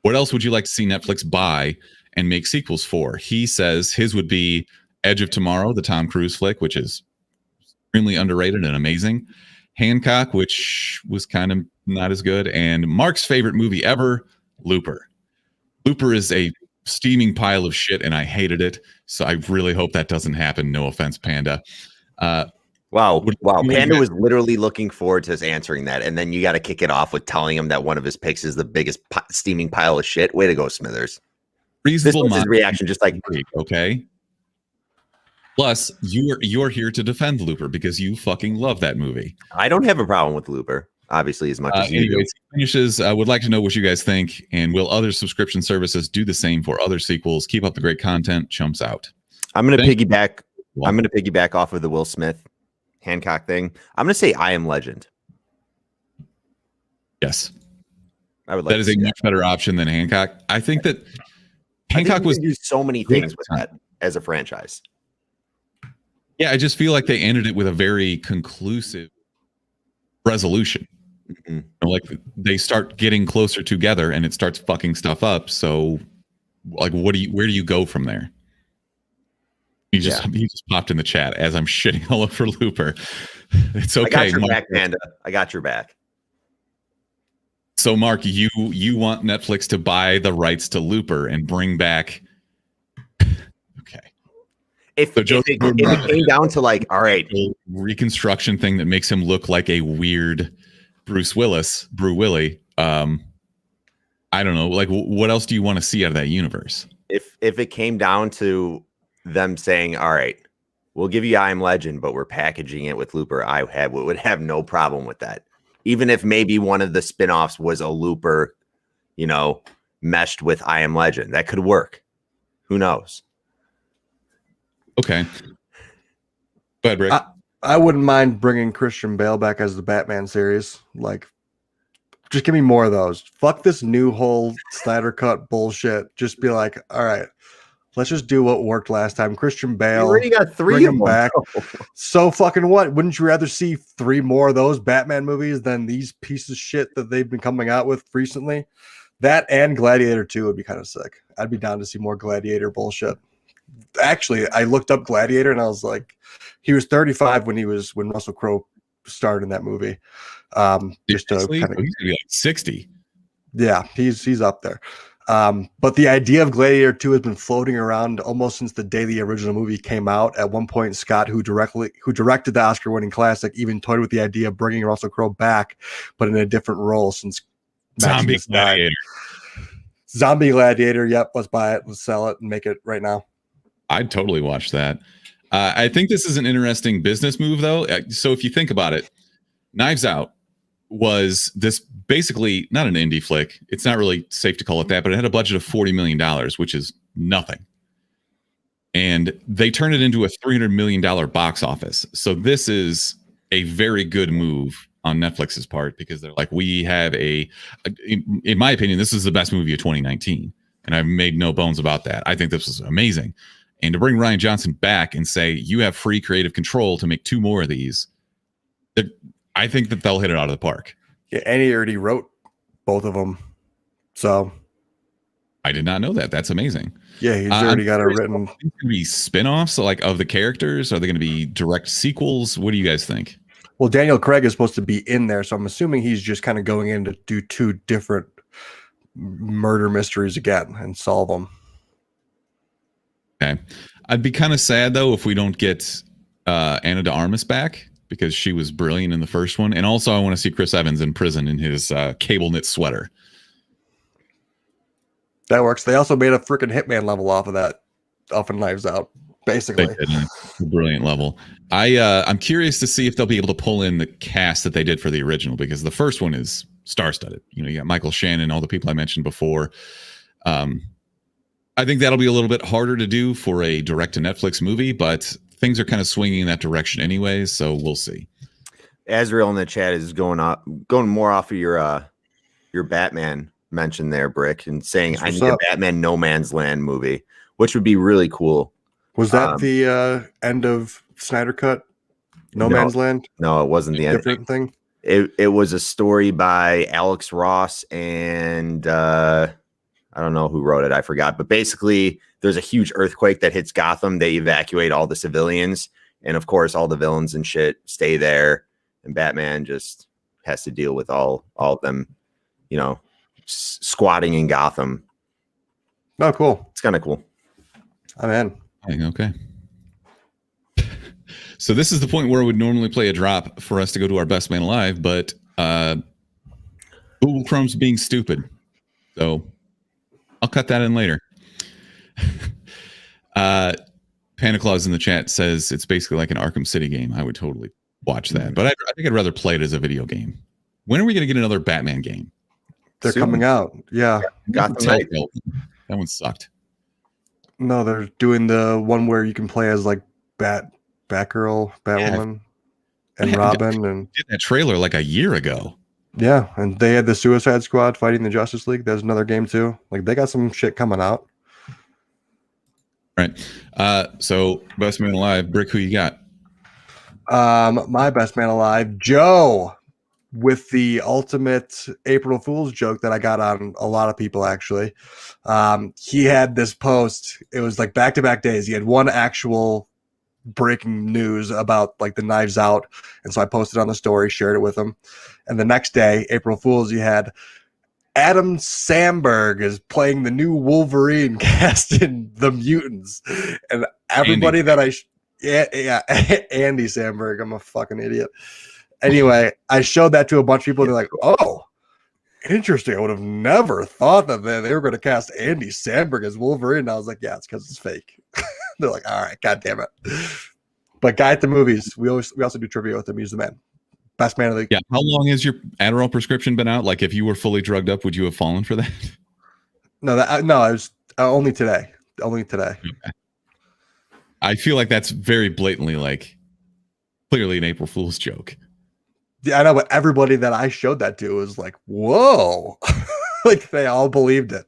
What else would you like to see Netflix buy and make sequels for? He says his would be Edge of Tomorrow, the Tom Cruise flick, which is extremely underrated and amazing. Hancock, which was kind of not as good. And Mark's favorite movie ever, Looper. Looper is a steaming pile of shit, and I hated it. So I really hope that doesn't happen. No offense, Panda. Wow. Panda was literally looking forward to us answering that. And then you got to kick it off with telling him that one of his picks is the biggest steaming pile of shit. Way to go, Smithers. Reasonable. This was his reaction, just like, okay. Plus, you're here to defend Looper because you fucking love that movie. I don't have a problem with Looper, obviously, as much as you do. Finishes. Would like to know what you guys think, and will other subscription services do the same for other sequels? Keep up the great content. Chumps out. I'm going to piggyback. I'm going to piggyback off of the Will Smith Hancock thing. I'm going to say I Am Legend. Yes, I would like that is a much better option than Hancock. I think that Hancock was do so many things with that as a franchise. Yeah, I just feel like they ended it with a very conclusive resolution. Mm-hmm. Like they start getting closer together and it starts fucking stuff up. So like where do you go from there? He just popped in the chat as I'm shitting all over Looper. It's okay. I got your Mark. back, Panda. I got your back. So, Mark, you want Netflix to buy the rights to Looper and bring back. Okay. If it came down to like, all right, reconstruction thing that makes him look like a weird Brew Willie. I don't know. Like, what else do you want to see out of that universe? If it came down to them saying, all right, we'll give you I Am Legend, but we're packaging it with Looper, I would have no problem with that. Even if maybe one of the spinoffs was a Looper, meshed with I Am Legend, that could work. Who knows? Okay. Go ahead, Rick. I wouldn't mind bringing Christian Bale back as the Batman series. Like, just give me more of those. Fuck this new whole Snyder Cut bullshit. Just be like, all right, let's just do what worked last time. Christian Bale. You already got 3 of them back. So fucking what? Wouldn't you rather see 3 more of those Batman movies than these pieces of shit that they've been coming out with recently? That and Gladiator 2 would be kind of sick. I'd be down to see more Gladiator bullshit. Actually, I looked up Gladiator and I was like, he was 35 when Russell Crowe starred in that movie. Just to he's gonna be like 60. Yeah, he's up there. But the idea of Gladiator 2 has been floating around almost since the day the original movie came out. At one point, Scott, who directed the Oscar-winning classic, even toyed with the idea of bringing Russell Crowe back, but in a different role since Zombie Gladiator. Zombie Gladiator. Yep, let's buy it, let's sell it, and make it right now. I'd totally watch that. I think this is an interesting business move, though. So if you think about it, Knives Out was this basically not an indie flick. It's not really safe to call it that, but it had a budget of $40 million, which is nothing. And they turned it into a $300 million box office. So this is a very good move on Netflix's part because they're like, we have in my opinion, this is the best movie of 2019. And I've made no bones about that. I think this was amazing. And to bring Rian Johnson back and say, you have free creative control to make 2 more of these, I think that they'll hit it out of the park. Yeah, and he already wrote both of them. So I did not know that. That's amazing. Yeah, he's already got it written. Are there going to be spin-offs of the characters? Are they going to be direct sequels? What do you guys think? Well, Daniel Craig is supposed to be in there, so I'm assuming he's just kind of going in to do 2 different murder mysteries again and solve them. Okay. I'd be kind of sad, though, if we don't get Ana de Armas back, because she was brilliant in the first one. And also I want to see Chris Evans in prison in his cable knit sweater. That works. They also made a freaking Hitman level off of Knives Out, basically. They did a brilliant level. I'm curious to see if they'll be able to pull in the cast that they did for the original, because the first one is star-studded. You got Michael Shannon, all the people I mentioned before. I think that'll be a little bit harder to do for a direct-to-Netflix movie, but things are kind of swinging in that direction anyways, so we'll see. Azrael in the chat is going more off of your Batman mention there, Brick, and saying I need a Batman No Man's Land movie, which would be really cool. Was that the end of Snyder Cut? No Man's Land? No, it wasn't the end. Different thing? It was a story by Alex Ross and I don't know who wrote it. I forgot. But basically, there's a huge earthquake that hits Gotham. They evacuate all the civilians. And, of course, all the villains and shit stay there. And Batman just has to deal with all of them, squatting in Gotham. Oh, cool. It's kind of cool. I'm in. Okay. So this is the point where I would normally play a drop for us to go to our best man alive, but Google Chrome's being stupid. So I'll cut that in later. Panda Claus in the chat says it's basically like an Arkham City game. I would totally watch that, but I think I'd rather play it as a video game. When are we going to get another Batman game? They're coming out. Yeah. Gotham Knight. That one sucked. No, they're doing the one where you can play as like Batgirl, Batwoman, and Robin. And did that trailer like a year ago. Yeah, and they had the Suicide Squad fighting the Justice League. There's another game too. Like they got some shit coming out. Right. So best man alive, Brick, who you got? My best man alive, Joe. with the ultimate April Fool's joke that I got on a lot of people, actually. He had this post. It was like back-to-back days. He had one actual breaking news about like the Knives Out, and so I posted on the story, shared it with him. And the next day, April Fool's, you had Adam Sandberg is playing the new Wolverine cast in The Mutants, and everybody Andy Samberg. I'm a fucking idiot. Anyway, I showed that to a bunch of people. And they're like, "Oh, interesting. I would have never thought that they were going to cast Andy Samberg as Wolverine." And I was like, "Yeah, it's because it's fake." They're like, "All right, god damn it." But Guy at the Movies, we also do trivia with him. He's the man, best man of the. Yeah. How long has your Adderall prescription been out? Like, if you were fully drugged up, would you have fallen for that? No, I was only today. Only today. Okay. I feel like that's very blatantly, like, clearly an April Fool's joke. Yeah, I know, but everybody that I showed that to was like, "Whoa!" Like they all believed it,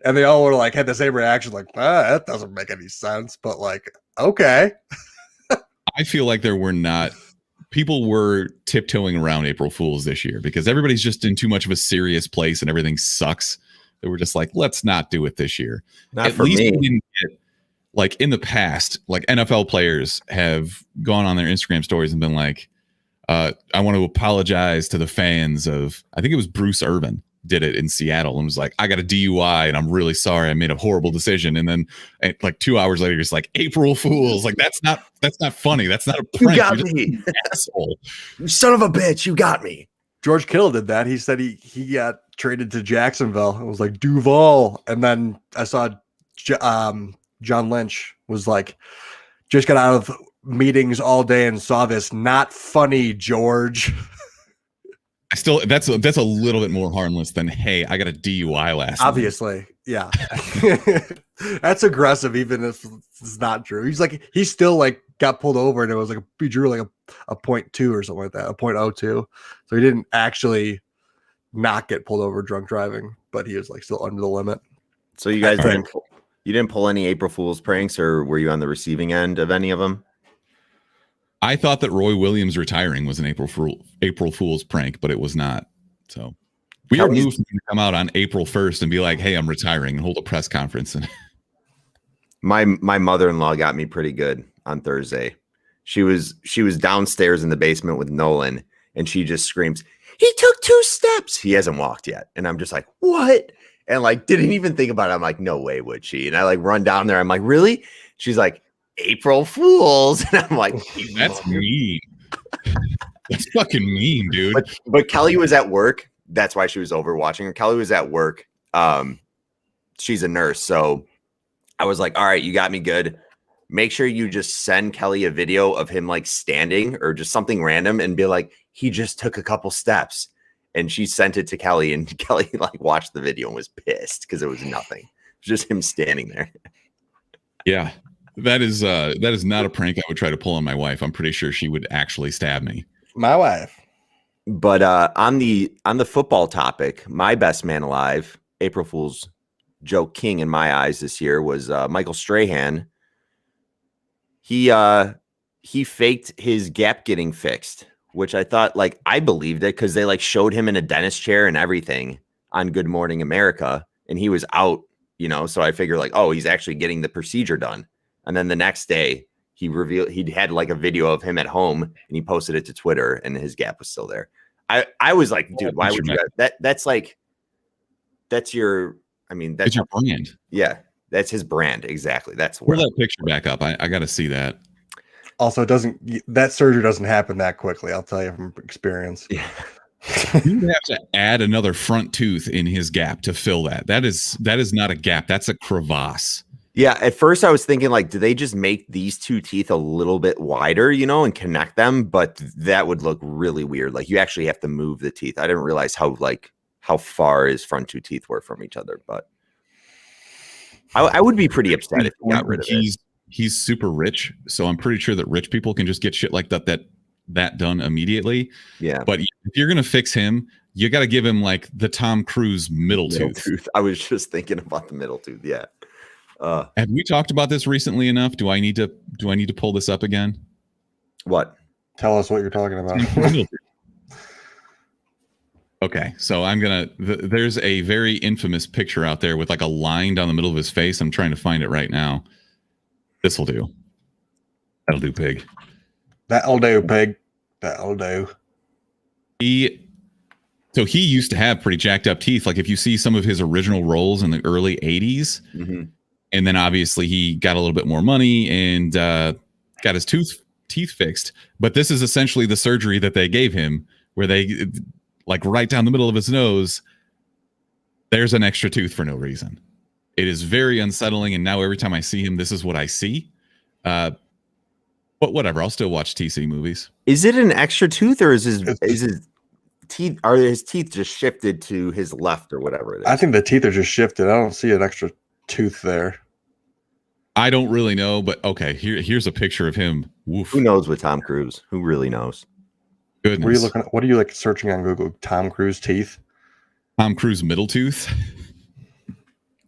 and they all were like had the same reaction, like, "That doesn't make any sense," but like, okay. I feel like people were tiptoeing around April Fools this year because everybody's just in too much of a serious place and everything sucks. They were just like, let's not do it this year. Not for me. We didn't get, like in the past, like NFL players have gone on their Instagram stories and been like, I want to apologize to the fans of, I think it was Bruce Irvin did it in Seattle and was like, I got a DUI and I'm really sorry. I made a horrible decision. And then like 2 hours later, it's like April Fools. Like, that's not funny. That's not a prank. You got me. Asshole. You son of a bitch. You got me. George Kittle did that. He said he got traded to Jacksonville. It was like Duval. And then I saw John Lynch was like, just got out of meetings all day and saw this. Not funny, George. That's a little bit more harmless than, hey, I got a DUI last night. Obviously, yeah. That's aggressive, even if it's not true. He's still like got pulled over and it was like he drew like a 0.2 or something like that, a 0.02. So he didn't actually not get pulled over drunk driving, but he was like still under the limit. So you guys didn't pull any April Fool's pranks, or were you on the receiving end of any of them? I thought that Roy Williams retiring was an April Fool's prank, but it was not. So we are moved to come out on April 1st and be like, hey, I'm retiring, and hold a press conference. And my mother-in-law got me pretty good on Thursday. She was downstairs in the basement with Nolan, and she just screams, "He took 2 steps. He hasn't walked yet." And I'm just like, what? And like, didn't even think about it. I'm like, no way would she. And I like run down there. I'm like, really? She's like, April Fools. And I'm like, that's mean. That's fucking mean, dude. But Kelly was at work. That's why she was over watching her. Kelly was at work. She's a nurse. So I was like, all right, you got me good. Make sure you just send Kelly a video of him like standing or just something random and be like, he just took a couple steps. And she sent it to Kelly, and Kelly like watched the video and was pissed because it was nothing. It was just him standing there. Yeah. That is not a prank I would try to pull on my wife. I'm pretty sure she would actually stab me. My wife. But on the football topic, my best man alive, April Fool's joke king in my eyes this year was Michael Strahan. He faked his gap getting fixed, which I thought, like, I believed it because they like showed him in a dentist chair and everything on Good Morning America, and he was out, so I figured like, oh, he's actually getting the procedure done. And then the next day he revealed he'd had like a video of him at home, and he posted it to Twitter, and his gap was still there. I was like, dude, why would you that's your brand. Yeah, that's his brand. Exactly. That's pull that picture back up. I got to see that. Also, that surgery doesn't happen that quickly. I'll tell you from experience. Yeah. You would have to add another front tooth in his gap to fill that. That is not a gap. That's a crevasse. Yeah. At first I was thinking like, do they just make these 2 teeth a little bit wider, and connect them? But that would look really weird. Like you actually have to move the teeth. I didn't realize how far his front 2 teeth were from each other, but I would be pretty upset if he got rid of it. He's super rich, so I'm pretty sure that rich people can just get shit like that done immediately. Yeah. But if you're gonna fix him, you got to give him like the Tom Cruise middle tooth. I was just thinking about the middle tooth. Yeah. Have we talked about this recently enough? Do I need to pull this up again? What? Tell us what you're talking about. Okay, so I'm gonna. There's a very infamous picture out there with like a line down the middle of his face. I'm trying to find it right now. This will do. That'll do, pig. That'll do, pig. That'll do. So he used to have pretty jacked up teeth. Like if you see some of his original roles in the early 80s, and then obviously he got a little bit more money and got his teeth fixed. But this is essentially the surgery that they gave him, where they, like right down the middle of his nose, there's an extra tooth for no reason. It is very unsettling. And now every time I see him, this is what I see. But whatever, I'll still watch TC movies. Is it an extra tooth, or is his teeth? Are his teeth just shifted to his left, or whatever it is? I think the teeth are just shifted. I don't see an extra tooth there. I don't really know, but okay. Here's a picture of him. Woof. Who knows with Tom Cruise? Who really knows? Goodness. What are you looking at? What are you like searching on Google? Tom Cruise teeth. Tom Cruise middle tooth.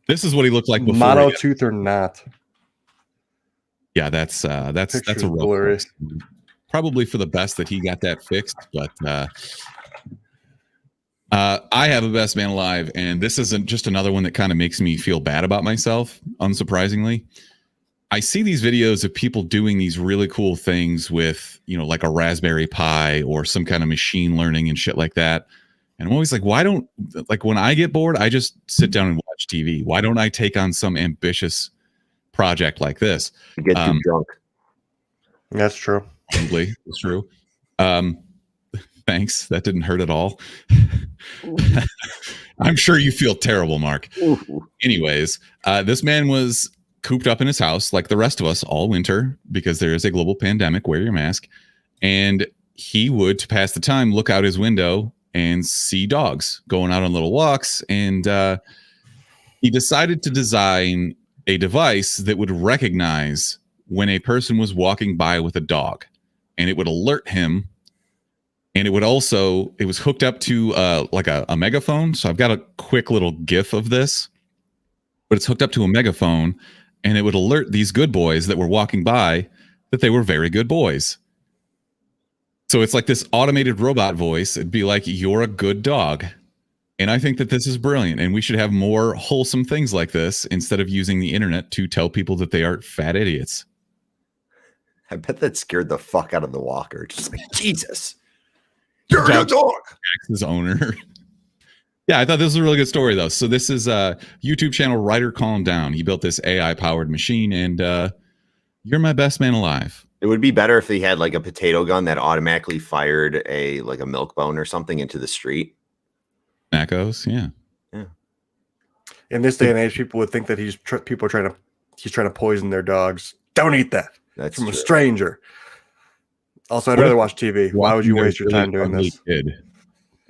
This is what he looked like before. Mono tooth or not? Yeah, that's a real blurry. Probably for the best that he got that fixed, but I have a best man alive, and this isn't just another one that kind of makes me feel bad about myself, unsurprisingly. I see these videos of people doing these really cool things with, like a Raspberry Pi or some kind of machine learning and shit like that. And I'm always like, when I get bored, I just sit down and watch TV. Why don't I take on some ambitious project like this? You get too drunk. That's true. Probably. It's true. Thanks. That didn't hurt at all. I'm sure you feel terrible, Mark. Anyways, this man was cooped up in his house like the rest of us all winter because there is a global pandemic. Wear your mask. And he would, to pass the time, look out his window and see dogs going out on little walks. And he decided to design a device that would recognize when a person was walking by with a dog, and it would alert him. And it was hooked up to like a megaphone. So I've got a quick little GIF of this, but it's hooked up to a megaphone, and it would alert these good boys that were walking by that they were very good boys. So it's like this automated robot voice. It'd be like, you're a good dog. And I think that this is brilliant, and we should have more wholesome things like this instead of using the internet to tell people that they are fat idiots. I bet that scared the fuck out of the walker. Just like, Jesus. You're a dog. His owner. Yeah, I thought this was a really good story, though. So this is a YouTube channel, Writer Calm Down. He built this AI-powered machine, and you're my best man alive. It would be better if they had like a potato gun that automatically fired a milk bone or something into the street. Macos, yeah. In this day and age, people would think that he's trying to poison their dogs. Don't eat that. That's from true. A stranger. Also, I'd rather watch TV. Why would you waste your time doing this? Kid,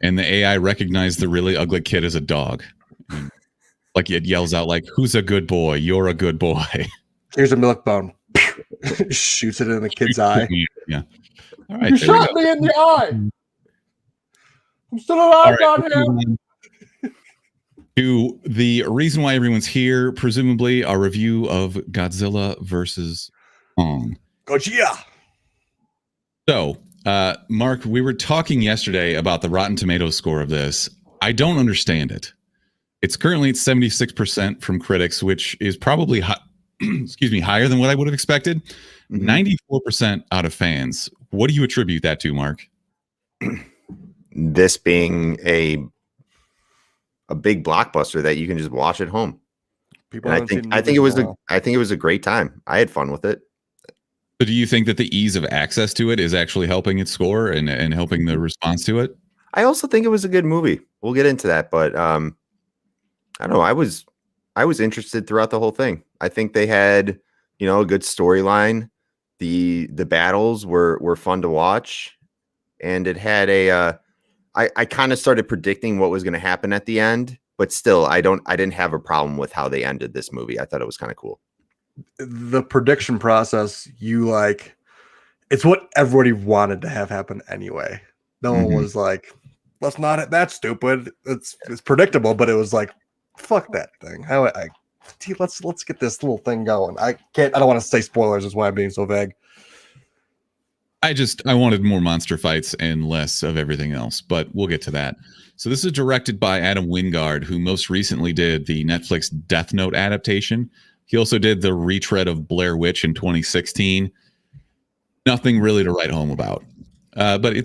and the AI recognized the really ugly kid as a dog. And, like it yells out like, "Who's a good boy? You're a good boy." Here's a milk bone. Shoots it in the kid's eye. Yeah. All right. You shot me in the eye. I'm still alive down here. To the reason why everyone's here, presumably a review of Godzilla versus Kong. Godzilla. So, Mark, we were talking yesterday about the Rotten Tomatoes score of this. I don't understand it. It's currently at 76% from critics, which is probably higher than what I would have expected. 94% out of fans. What do you attribute that to, Mark? This being a big blockbuster that you can just watch at home. I think it was a great time. I had fun with it. So do you think that the ease of access to it is actually helping its score and helping the response to it? I also think it was a good movie. We'll get into that, but I don't know. I was interested throughout the whole thing. I think they had, a good storyline. The battles were fun to watch, and it had I kind of started predicting what was going to happen at the end, but still I didn't have a problem with how they ended this movie. I thought it was kind of cool. The prediction process, it's what everybody wanted to have happen anyway. No one was like, let's not, that's stupid. It's predictable, but it was like, fuck that thing. Let's get this little thing going. I don't want to say spoilers, is why I'm being so vague. I wanted more monster fights and less of everything else, but we'll get to that. So this is directed by Adam Wingard, who most recently did the Netflix Death Note adaptation. He also did the retread of Blair Witch in 2016. Nothing really to write home about. But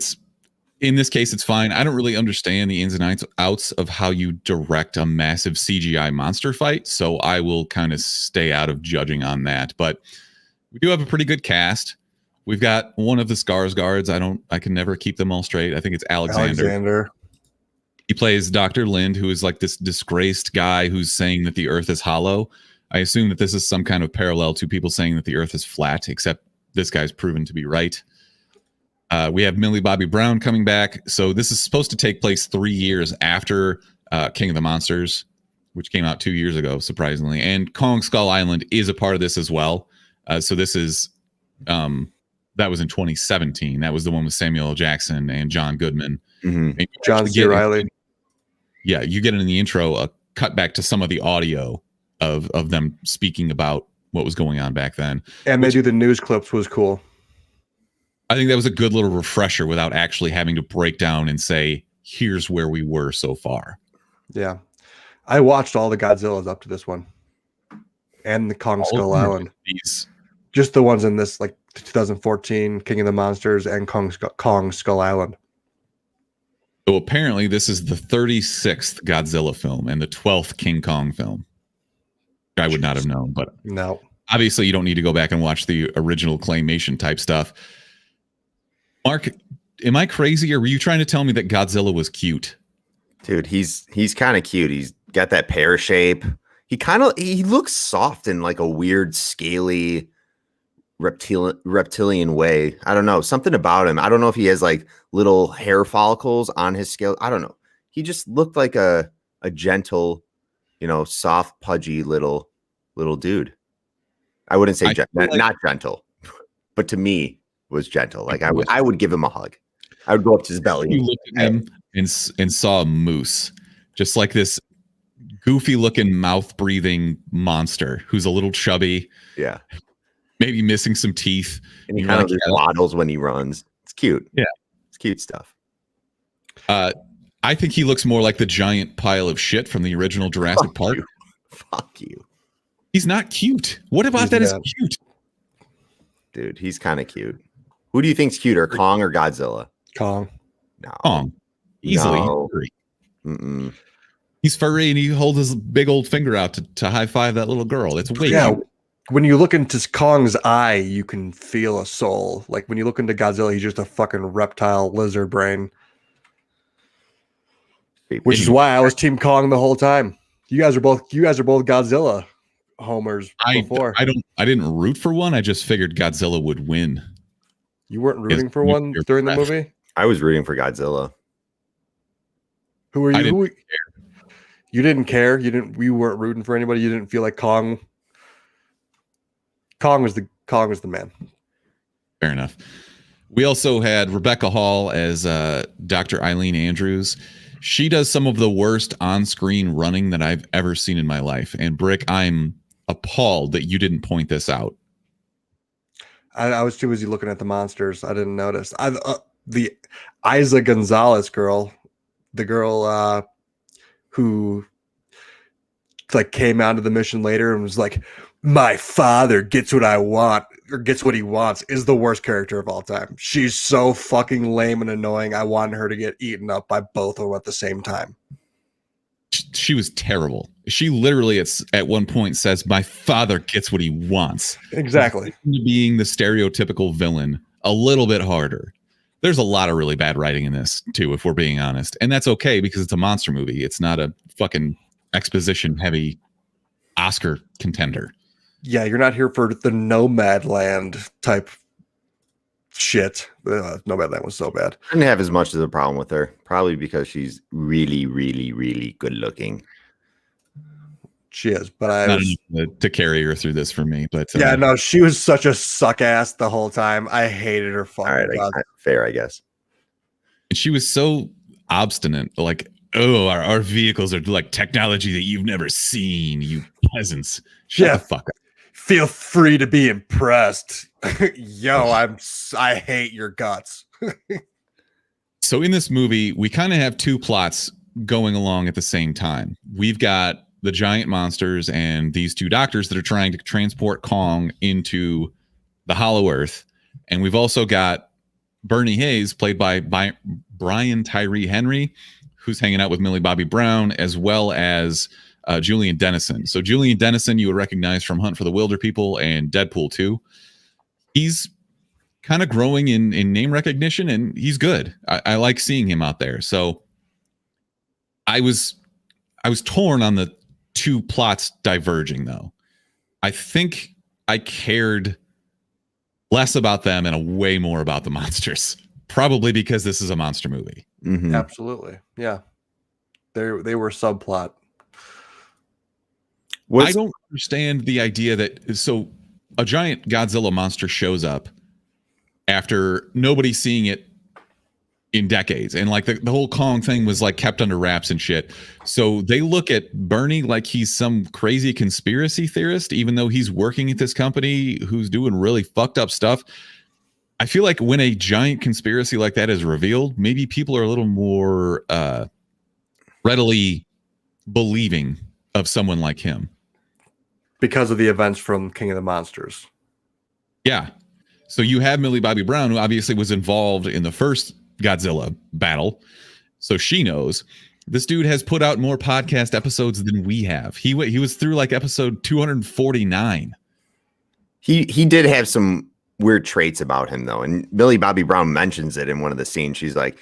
in this case, it's fine. I don't really understand the ins and outs of how you direct a massive CGI monster fight, so I will kind of stay out of judging on that. But we do have a pretty good cast. We've got one of the Skarsgårds. I can never keep them all straight. I think it's Alexander. He plays Dr. Lind, who is like this disgraced guy who's saying that the Earth is hollow. I assume that this is some kind of parallel to people saying that the Earth is flat, except this guy's proven to be right. We have Millie Bobby Brown coming back. So this is supposed to take place 3 years after King of the Monsters, which came out 2 years ago, surprisingly. And Kong Skull Island is a part of this as well. So this is, that was in 2017. That was the one with Samuel L. Jackson and John Goodman. Mm-hmm. John C. Reilly. Yeah, you get in the intro a cut back to some of the audio of them speaking about what was going on back then. And they do the news clips, was cool. I think that was a good little refresher without actually having to break down and say, here's where we were so far. Yeah. I watched all the Godzillas up to this one. And the Kong Skull Island. Just the ones in this, like 2014, King of the Monsters and Kong Skull Island. So apparently this is the 36th Godzilla film and the 12th King Kong film. I would not have known, but no. Obviously you don't need to go back and watch the original claymation type stuff. Mark, am I crazy, or were you trying to tell me that Godzilla was cute? Dude, he's kind of cute. He's got that pear shape. He looks soft in like a weird, scaly reptilian way. I don't know. Something about him. I don't know if he has like little hair follicles on his scale. I don't know. He just looked like a gentle, soft, pudgy little dude. I wouldn't say not gentle, but to me was gentle. Like I would give him a hug. I would go up to his belly. You looked at him and saw a moose, just like this goofy looking mouth breathing monster who's a little chubby. Yeah. Maybe missing some teeth. And he kind of waddles when he runs. It's cute. Yeah. It's cute stuff. I think he looks more like the giant pile of shit from the original Jurassic Park. Fuck you. He's not cute. What about that is cute? Dude, he's kind of cute. Who do you think's cuter, Kong or Godzilla? Kong. No. Kong. Easily. No. He's furry and he holds his big old finger out to high five that little girl. It's way cute. When you look into Kong's eye, you can feel a soul. Like when you look into Godzilla, he's just a fucking reptile lizard brain. Which is why I was Team Kong the whole time. You guys are both Godzilla homers before. I didn't root for one. I just figured Godzilla would win. You weren't rooting for one during the movie? I was rooting for Godzilla. Who were you? You didn't care. You weren't rooting for anybody. You didn't feel like Kong was the man. Fair enough. We also had Rebecca Hall as Dr. Eileen Andrews. She does some of the worst on-screen running that I've ever seen in my life. And Brick, I'm appalled that you didn't point this out. I was too busy looking at the monsters. I didn't notice. The Isa Gonzalez girl, the girl who like came out of the mission later and was like, my father gets what I want or gets what he wants, is the worst character of all time. She's so fucking lame and annoying. I wanted her to get eaten up by both of them at the same time. She was terrible. She literally at one point says, my father gets what he wants. Exactly. Being the stereotypical villain a little bit harder. There's a lot of really bad writing in this too, if we're being honest. And that's okay because it's a monster movie. It's not a fucking exposition heavy Oscar contender. Yeah, you're not here for the Nomadland type shit. Nomadland was so bad. I didn't have as much of a problem with her, probably because she's really, really, really good looking. She is, but I was not to carry her through this for me. But yeah, no, she was such a suck ass the whole time. I hated her. All right, fair, I guess. And she was so obstinate, like, oh, our vehicles are like technology that you've never seen, you peasants. Shut the fuck up. Feel free to be impressed. Yo, I hate your guts. So in this movie, we kind of have two plots going along at the same time. We've got the giant monsters and these two doctors that are trying to transport Kong into the Hollow Earth. And we've also got Bernie Hayes, played by Brian Tyree Henry, who's hanging out with Millie Bobby Brown, as well as Julian Dennison. So Julian Dennison, you would recognize from Hunt for the Wilder People and Deadpool 2. He's kind of growing in name recognition, and he's good. I like seeing him out there. So I was torn on the two plots diverging, though. I think I cared less about them and way more about the monsters, probably because this is a monster movie. Mm-hmm. Absolutely, yeah. They were subplot. I don't understand the idea that so a giant Godzilla monster shows up after nobody seeing it in decades, and like the whole Kong thing was like kept under wraps and shit. So they look at Bernie like he's some crazy conspiracy theorist, even though he's working at this company who's doing really fucked up stuff. I feel like when a giant conspiracy like that is revealed, maybe people are a little more readily believing of someone like him because of the events from King of the Monsters. Yeah. So you have Millie Bobby Brown, who obviously was involved in the first Godzilla battle. So she knows. This dude has put out more podcast episodes than we have. He was through like episode 249. He did have some weird traits about him, though. And Millie Bobby Brown mentions it in one of the scenes. She's like,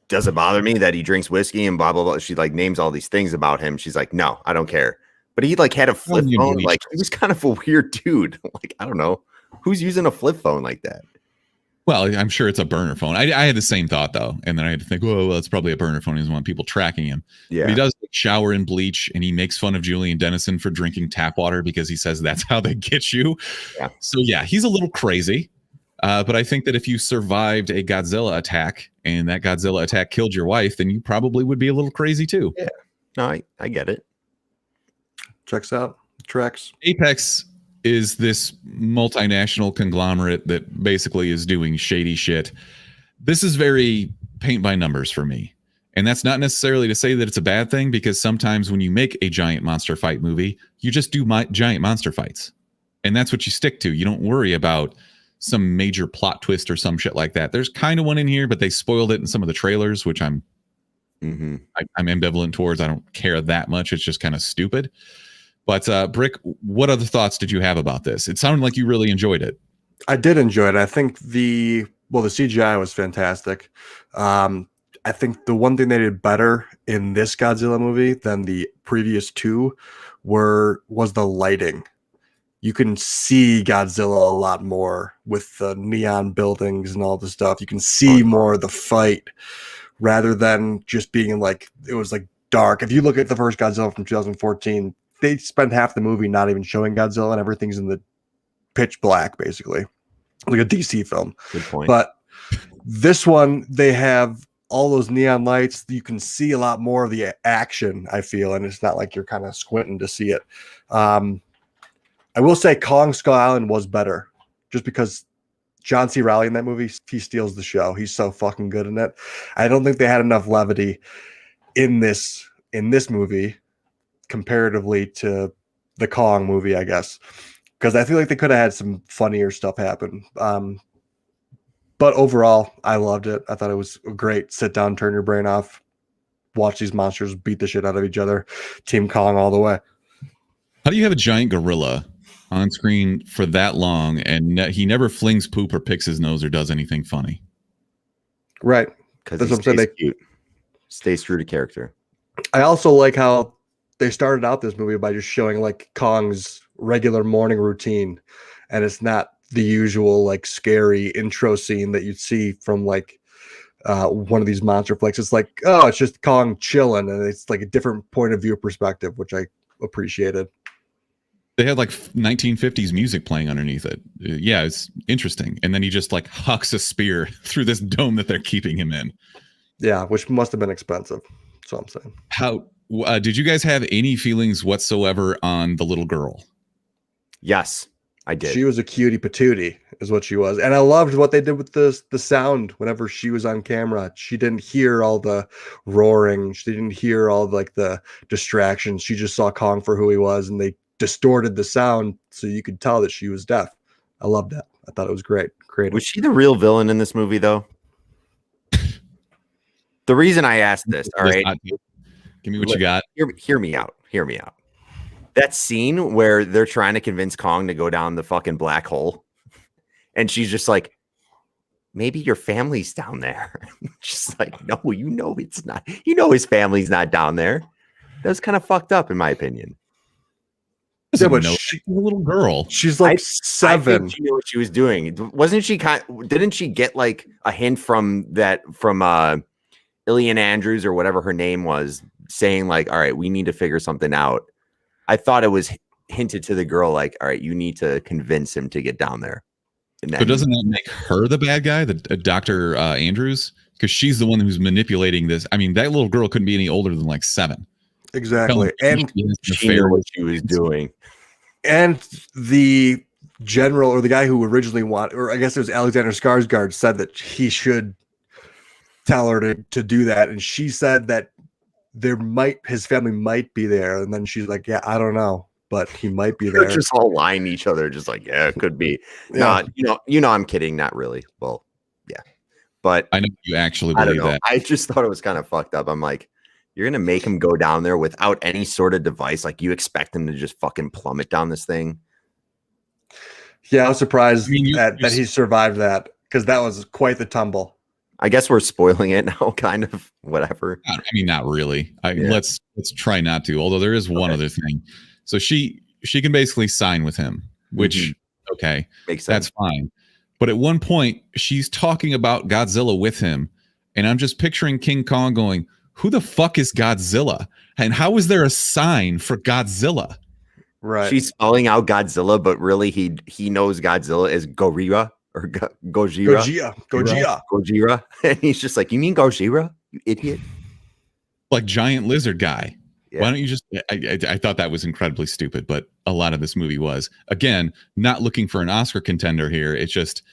does it bother me that he drinks whiskey and blah, blah, blah? She like names all these things about him. She's like, no, I don't care. But he like had a flip phone. Like he was kind of a weird dude. Like, I don't know. Who's using a flip phone like that? Well, I'm sure it's a burner phone. I had the same thought, though. And then I had to think, well, it's probably a burner phone. He doesn't want people tracking him. Yeah. But he does shower in bleach, and he makes fun of Julian Dennison for drinking tap water because he says that's how they get you. Yeah. So, yeah, he's a little crazy. But I think that if you survived a Godzilla attack and that Godzilla attack killed your wife, then you probably would be a little crazy, too. Yeah. No, I get it. Checks out. Tracks. Apex is this multinational conglomerate that basically is doing shady shit. This is very paint by numbers for me. And that's not necessarily to say that it's a bad thing, because sometimes when you make a giant monster fight movie, you just do giant monster fights. And that's what you stick to. You don't worry about some major plot twist or some shit like that. There's kind of one in here, but they spoiled it in some of the trailers, which I'm ambivalent towards. I don't care that much. It's just kind of stupid. But Brick, what other thoughts did you have about this? It sounded like you really enjoyed it. I did enjoy it. I think the CGI was fantastic. I think the one thing they did better in this Godzilla movie than the previous two was the lighting. You can see Godzilla a lot more with the neon buildings and all the stuff. You can see more of the fight rather than just being like, it was like dark. If you look at the first Godzilla from 2014, they spend half the movie not even showing Godzilla, and everything's in the pitch black, basically, like a DC film. Good point. But this one, they have all those neon lights. You can see a lot more of the action, I feel, and it's not like you're kind of squinting to see it. I will say Kong Skull Island was better, just because John C. Reilly in that movie, he steals the show. He's so fucking good in it. I don't think they had enough levity in this movie comparatively to the Kong movie, I guess, because I feel like they could have had some funnier stuff happen. But overall, I loved it. I thought it was a great sit down, turn your brain off, watch these monsters beat the shit out of each other. Team Kong all the way. How do you have a giant gorilla on screen for that long and he never flings poop or picks his nose or does anything funny? Right. Because he stays cute. Stays true to character. I also like how they started out this movie by just showing like Kong's regular morning routine, and it's not the usual like scary intro scene that you'd see from like one of these monster flicks. It's like, oh, it's just Kong chilling, and it's like a different point of view perspective, which I appreciated. They had like 1950s music playing underneath it. Yeah, it's interesting. And then he just like hucks a spear through this dome that they're keeping him in. Yeah, which must have been expensive. That's what I'm saying. How did you guys have any feelings whatsoever on the little girl? Yes. I did. She was a cutie patootie, is what she was. And I loved what they did with the sound whenever she was on camera. She didn't hear all the roaring. She didn't hear all the distractions. She just saw Kong for who he was, and they distorted the sound so you could tell that she was deaf. I loved that. I thought it was great. Creative. Was she the real villain in this movie, though? The reason I asked this, all right, give me what you got. Hear me out. Hear me out. That scene where they're trying to convince Kong to go down the fucking black hole, and she's just like, maybe your family's down there. Just like, no, it's not. His family's not down there. That was kind of fucked up, in my opinion. Yeah, but she's a little girl. She's like 7. I think she knew what she was doing. Wasn't she didn't she get like a hint from Illian Andrews or whatever her name was, saying like, all right, we need to figure something out. I thought it was hinted to the girl, like, all right, you need to convince him to get down there. But doesn't that make her the bad guy, the Dr. Andrews? Because she's the one who's manipulating this. I mean, that little girl couldn't be any older than like 7. Exactly. And she knew what she was doing. And the general, or the guy who originally or I guess it was Alexander Skarsgård, said that he should tell her to do that. And she said that his family might be there. And then she's like, yeah, I don't know, but he might be there. They're just all lying to each other, just like, yeah, it could be. Yeah. No, I'm kidding. Not really. Well, yeah. But I know you actually believe that. I just thought it was kind of fucked up. I'm like, you're going to make him go down there without any sort of device. Like, you expect him to just fucking plummet down this thing. Yeah, I was surprised that he survived that, because that was quite the tumble. I guess we're spoiling it now, kind of. Whatever. I mean, not really. Let's try not to. Although there is one other thing. So she can basically sign with him, which okay, makes sense. That's fine. But at one point, she's talking about Godzilla with him, and I'm just picturing King Kong going, "Who the fuck is Godzilla? And how is there a sign for Godzilla?" Right. She's spelling out Godzilla, but really he knows Godzilla is Gorilla. Or Gojira. And he's just like, you mean Gojira, you idiot? Like giant lizard guy. Yeah. Why don't you just I thought that was incredibly stupid, but a lot of this movie was. Again, not looking for an Oscar contender here. It's just,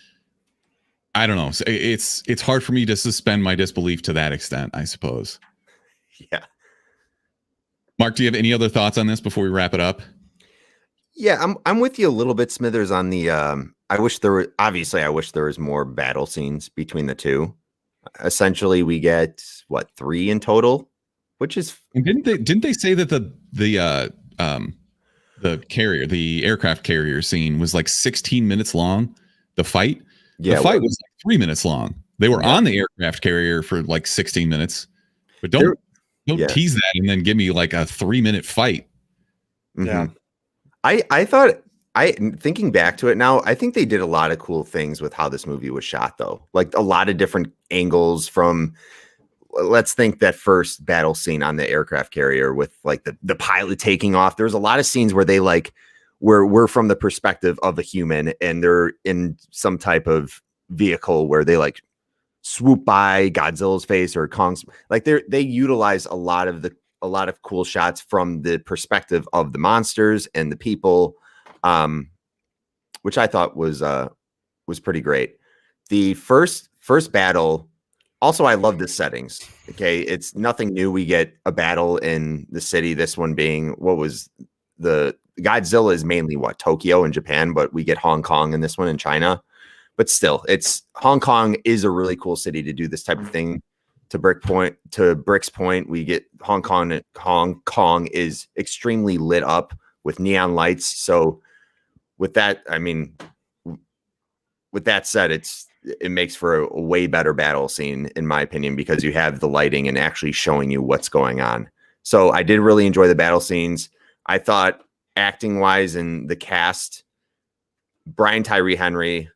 I don't know. It's hard for me to suspend my disbelief to that extent, I suppose. Yeah. Mark, do you have any other thoughts on this before we wrap it up? Yeah, I'm with you a little bit, Smithers, on the I wish there was more battle scenes between the two. Essentially, we get 3 in total, which is. And didn't they say that the aircraft carrier scene was like 16 minutes long? The fight, was like 3 minutes long. They were on the aircraft carrier for like 16 minutes, but don't tease that and then give me like a 3-minute fight. Mm-hmm. Yeah. I thought, thinking back to it now, I think they did a lot of cool things with how this movie was shot, though. Like a lot of different angles from, let's think that first battle scene on the aircraft carrier with like the pilot taking off. There's a lot of scenes where they like, we're from the perspective of a human and they're in some type of vehicle where they like swoop by Godzilla's face or Kong's. Like they utilize a lot of cool shots from the perspective of the monsters and the people, which I thought was pretty great. The first battle, also, I love the settings. Okay, it's nothing new. We get a battle in the city. This one being the Godzilla is mainly Tokyo in Japan, but we get Hong Kong in this one in China. But still, Hong Kong is a really cool city to do this type of thing. To Brick's point, we get Hong Kong. Hong Kong is extremely lit up with neon lights. So with that, I mean, with that said, it makes for a way better battle scene, in my opinion, because you have the lighting and actually showing you what's going on. So I did really enjoy the battle scenes. I thought acting wise and the cast, Brian Tyree Henry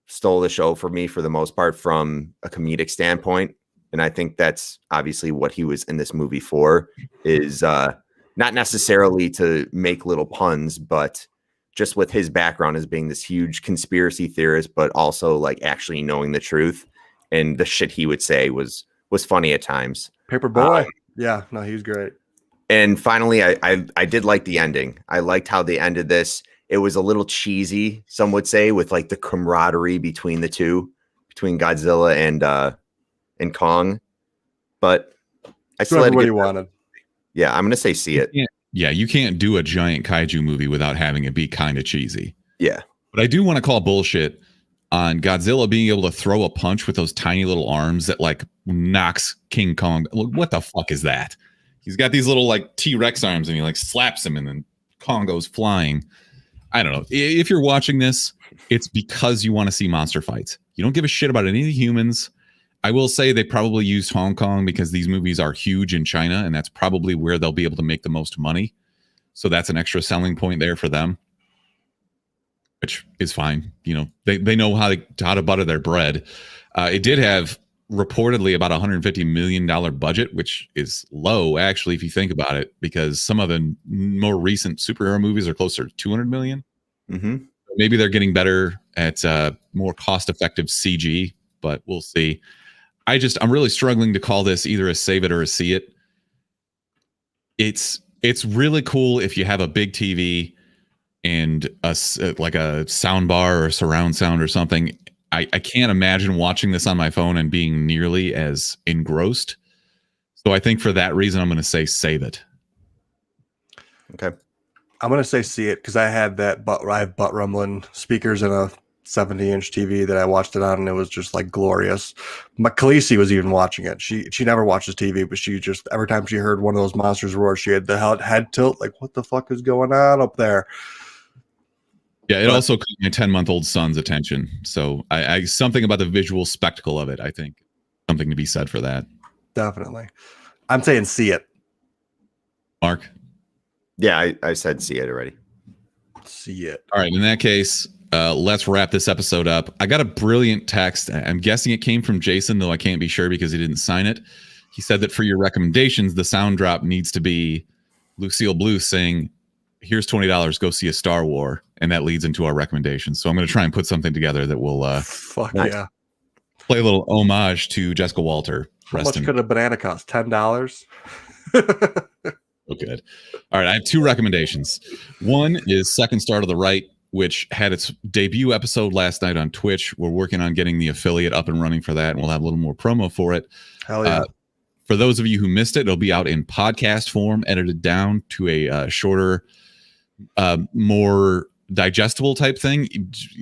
stole the show for me for the most part from a comedic standpoint. And I think that's obviously what he was in this movie for, is not necessarily to make little puns, but just with his background as being this huge conspiracy theorist, but also like actually knowing the truth. And the shit he would say was funny at times. Paperboy. Yeah, no, he was great. And finally, I did like the ending. I liked how they ended this. It was a little cheesy, some would say, with like the camaraderie between the two, between Godzilla and Kong. But I still had to everybody wanted. Yeah, I'm gonna say see it. Yeah, you can't do a giant kaiju movie without having it be kind of cheesy. Yeah. But I do want to call bullshit on Godzilla being able to throw a punch with those tiny little arms that like knocks King Kong. What the fuck is that? He's got these little like T-Rex arms and he like slaps him and then Kong goes flying. I don't know. If you're watching this, it's because you want to see monster fights. You don't give a shit about any of the humans. I will say they probably used Hong Kong because these movies are huge in China, and that's probably where they'll be able to make the most money. So that's an extra selling point there for them, which is fine. You know, they know how to butter their bread. It did have reportedly about $150 million budget, which is low, actually, if you think about it, because some of the more recent superhero movies are closer to 200 million. Mm-hmm. Maybe they're getting better at more cost-effective CG, but we'll see. I'm really struggling to call this either a save it or a see it. It's really cool if you have a big TV and like a sound bar or surround sound or something. I can't imagine watching this on my phone and being nearly as engrossed. So I think for that reason, I'm going to say save it. Okay. I'm going to say see it because I have butt rumbling speakers and a 70-inch TV that I watched it on, and it was just like glorious. Khaleesi was even watching it. She never watches TV, but she just every time she heard one of those monsters roar, she had the head tilt, like what the fuck is going on up there? Yeah, it also caught my 10-month-old son's attention. So I something about the visual spectacle of it, I think something to be said for that. Definitely. I'm saying see it. Mark? Yeah, I said see it already. See it. All right, in that case, let's wrap this episode up. I got a brilliant text. I'm guessing it came from Jason, though I can't be sure because he didn't sign it. He said that for your recommendations, the sound drop needs to be Lucille Blue saying, here's $20, go see a Star War. And that leads into our recommendations. So I'm going to try and put something together that will play a little homage to Jessica Walter. How much could a banana cost? $10? Oh, good. All right, I have two recommendations. One is Second Star to the Right, which had its debut episode last night on Twitch. We're working on getting the affiliate up and running for that, and we'll have a little more promo for it. Hell yeah. For those of you who missed it, it'll be out in podcast form, edited down to a shorter, more digestible type thing,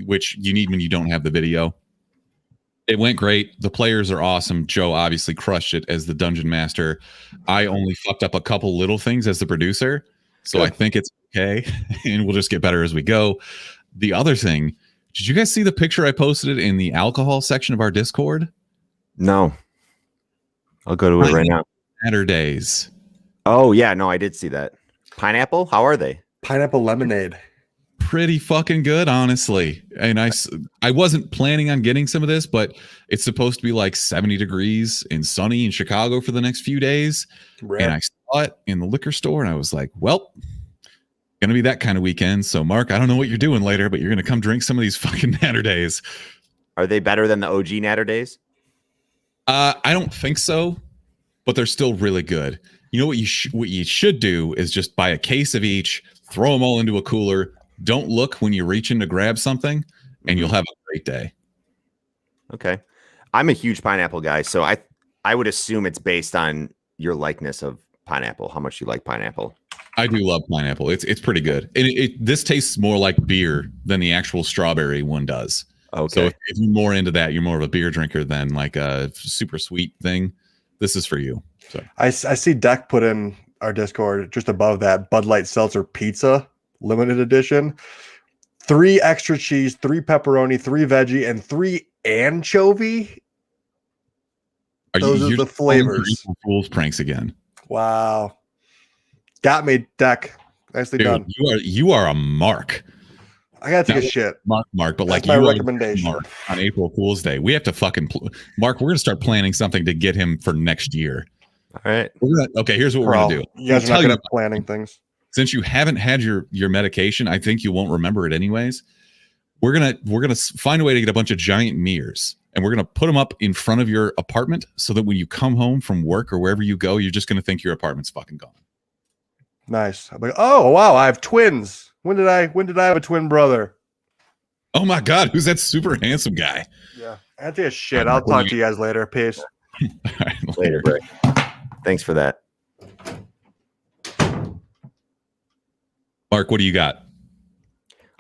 which you need when you don't have the video. It went great. The players are awesome. Joe obviously crushed it as the dungeon master. I only fucked up a couple little things as the producer, so I think it's okay, and we'll just get better as we go. The other thing, did you guys see the picture I posted in the alcohol section of our Discord? No. I'll go to it right now. Naturdays. Oh, yeah. No, I did see that. Pineapple? How are they? Pineapple lemonade. Pretty fucking good, honestly. And I wasn't planning on getting some of this, but it's supposed to be like 70 degrees and sunny in Chicago for the next few days. Rare. And I saw it in the liquor store and I was like, well, gonna be that kind of weekend. So Mark, I don't know what you're doing later, but you're gonna come drink some of these fucking Naturdays. Are they better than the OG Naturdays? I don't think so, but they're still really good. You know what you should do is just buy a case of each, throw them all into a cooler. Don't look when you reach in to grab something, and you'll have a great day. Okay. I'm a huge pineapple guy, so I would assume it's based on your likeness of pineapple, how much you like pineapple. I do love pineapple. It's pretty good. And this tastes more like beer than the actual strawberry one does. Okay. So if you're more into that, you're more of a beer drinker than like a super sweet thing. This is for you. So I see Deck put in our Discord just above that Bud Light Seltzer Pizza limited edition. 3 extra cheese, 3 pepperoni, 3 veggie, and 3 anchovy. Those are the flavors. Fool's pranks again. Wow. Got me, Deck. Nicely done. You are a mark. I gotta take a shit. Mark, but that's like my you recommendation. Mark, on April Fool's Day. We have to fucking Mark, we're gonna start planning something to get him for next year. All right. Here's what we're gonna do. You guys are not good at planning things. Since you haven't had your medication, I think you won't remember it anyways. We're gonna find a way to get a bunch of giant mirrors, and we're gonna put them up in front of your apartment, so that when you come home from work or wherever you go, you're just gonna think your apartment's fucking gone. Nice. I'm like, oh wow, I have twins. When did I have a twin brother? Oh my God, who's that super handsome guy? Yeah, I have to take a shit. I'll talk to you guys later. Peace. All right, Later, Rick. Thanks for that. Mark, what do you got?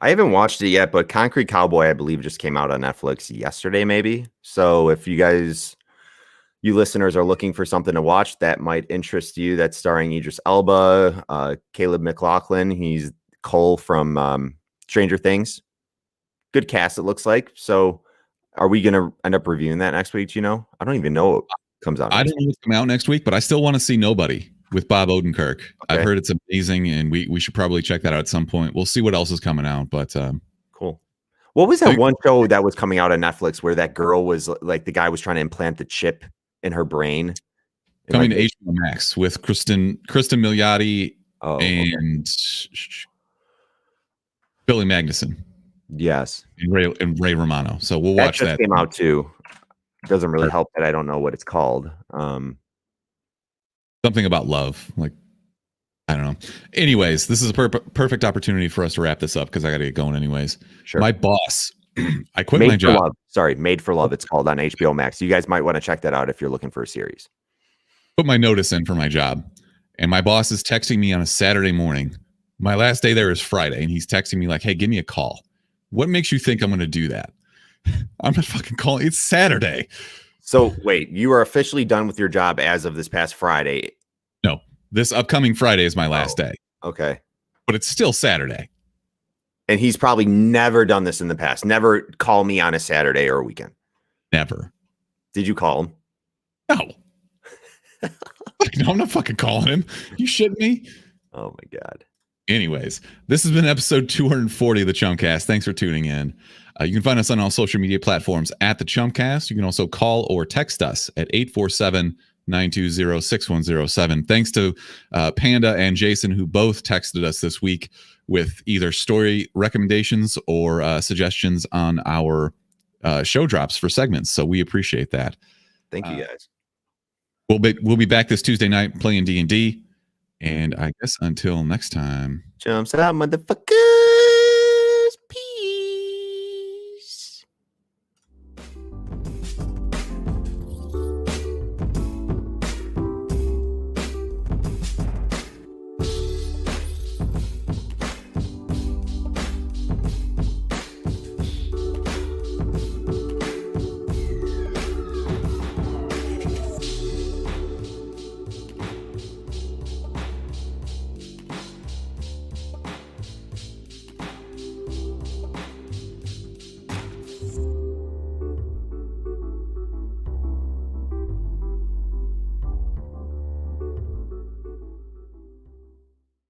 I haven't watched it yet, but Concrete Cowboy, I believe, just came out on Netflix yesterday, maybe. So if you listeners are looking for something to watch that might interest you, that's starring Idris Elba, Caleb McLaughlin. He's Cole from Stranger Things. Good cast, it looks like. So are we going to end up reviewing that next week? Do you know? I don't even know what comes out. I don't know what's come out next week, but I still want to see Nobody with Bob Odenkirk. Okay. I've heard it's amazing, and we should probably check that out at some point. We'll see what else is coming out, but cool. What was that one show that was coming out on Netflix where that girl was like, the guy was trying to implant the chip in her brain? Coming to HBO Max with Kristen Milioti and Billy Magnuson. Yes. And Ray Romano. So we'll watch that. Came out too. Doesn't really help that I don't know what it's called. Something about love. Like, I don't know. Anyways, this is a perfect opportunity for us to wrap this up because I got to get going anyways. Sure. My boss, I quit my job. Love. Sorry, Made for Love. It's called on HBO Max. You guys might want to check that out if you're looking for a series. Put my notice in for my job, and my boss is texting me on a Saturday morning. My last day there is Friday, and he's texting me like, hey, give me a call. What makes you think I'm going to do that? I'm not fucking calling. It's Saturday. So wait, you are officially done with your job as of this past Friday? No, this upcoming Friday is my last day. Okay. But it's still Saturday. And he's probably never done this in the past. Never call me on a Saturday or a weekend. Never. Did you call him? No. No, I'm not fucking calling him. You shitting me? Oh my God. Anyways, this has been episode 240 of the Chumpcast. Thanks for tuning in. You can find us on all social media platforms at the Chumpcast. You can also call or text us at 847-920-6107. Thanks to Panda and Jason, who both texted us this week with either story recommendations or suggestions on our show drops for segments. So we appreciate that. Thank you, guys. We'll be back this Tuesday night playing D&D. And I guess until next time. Jumps out, motherfucker.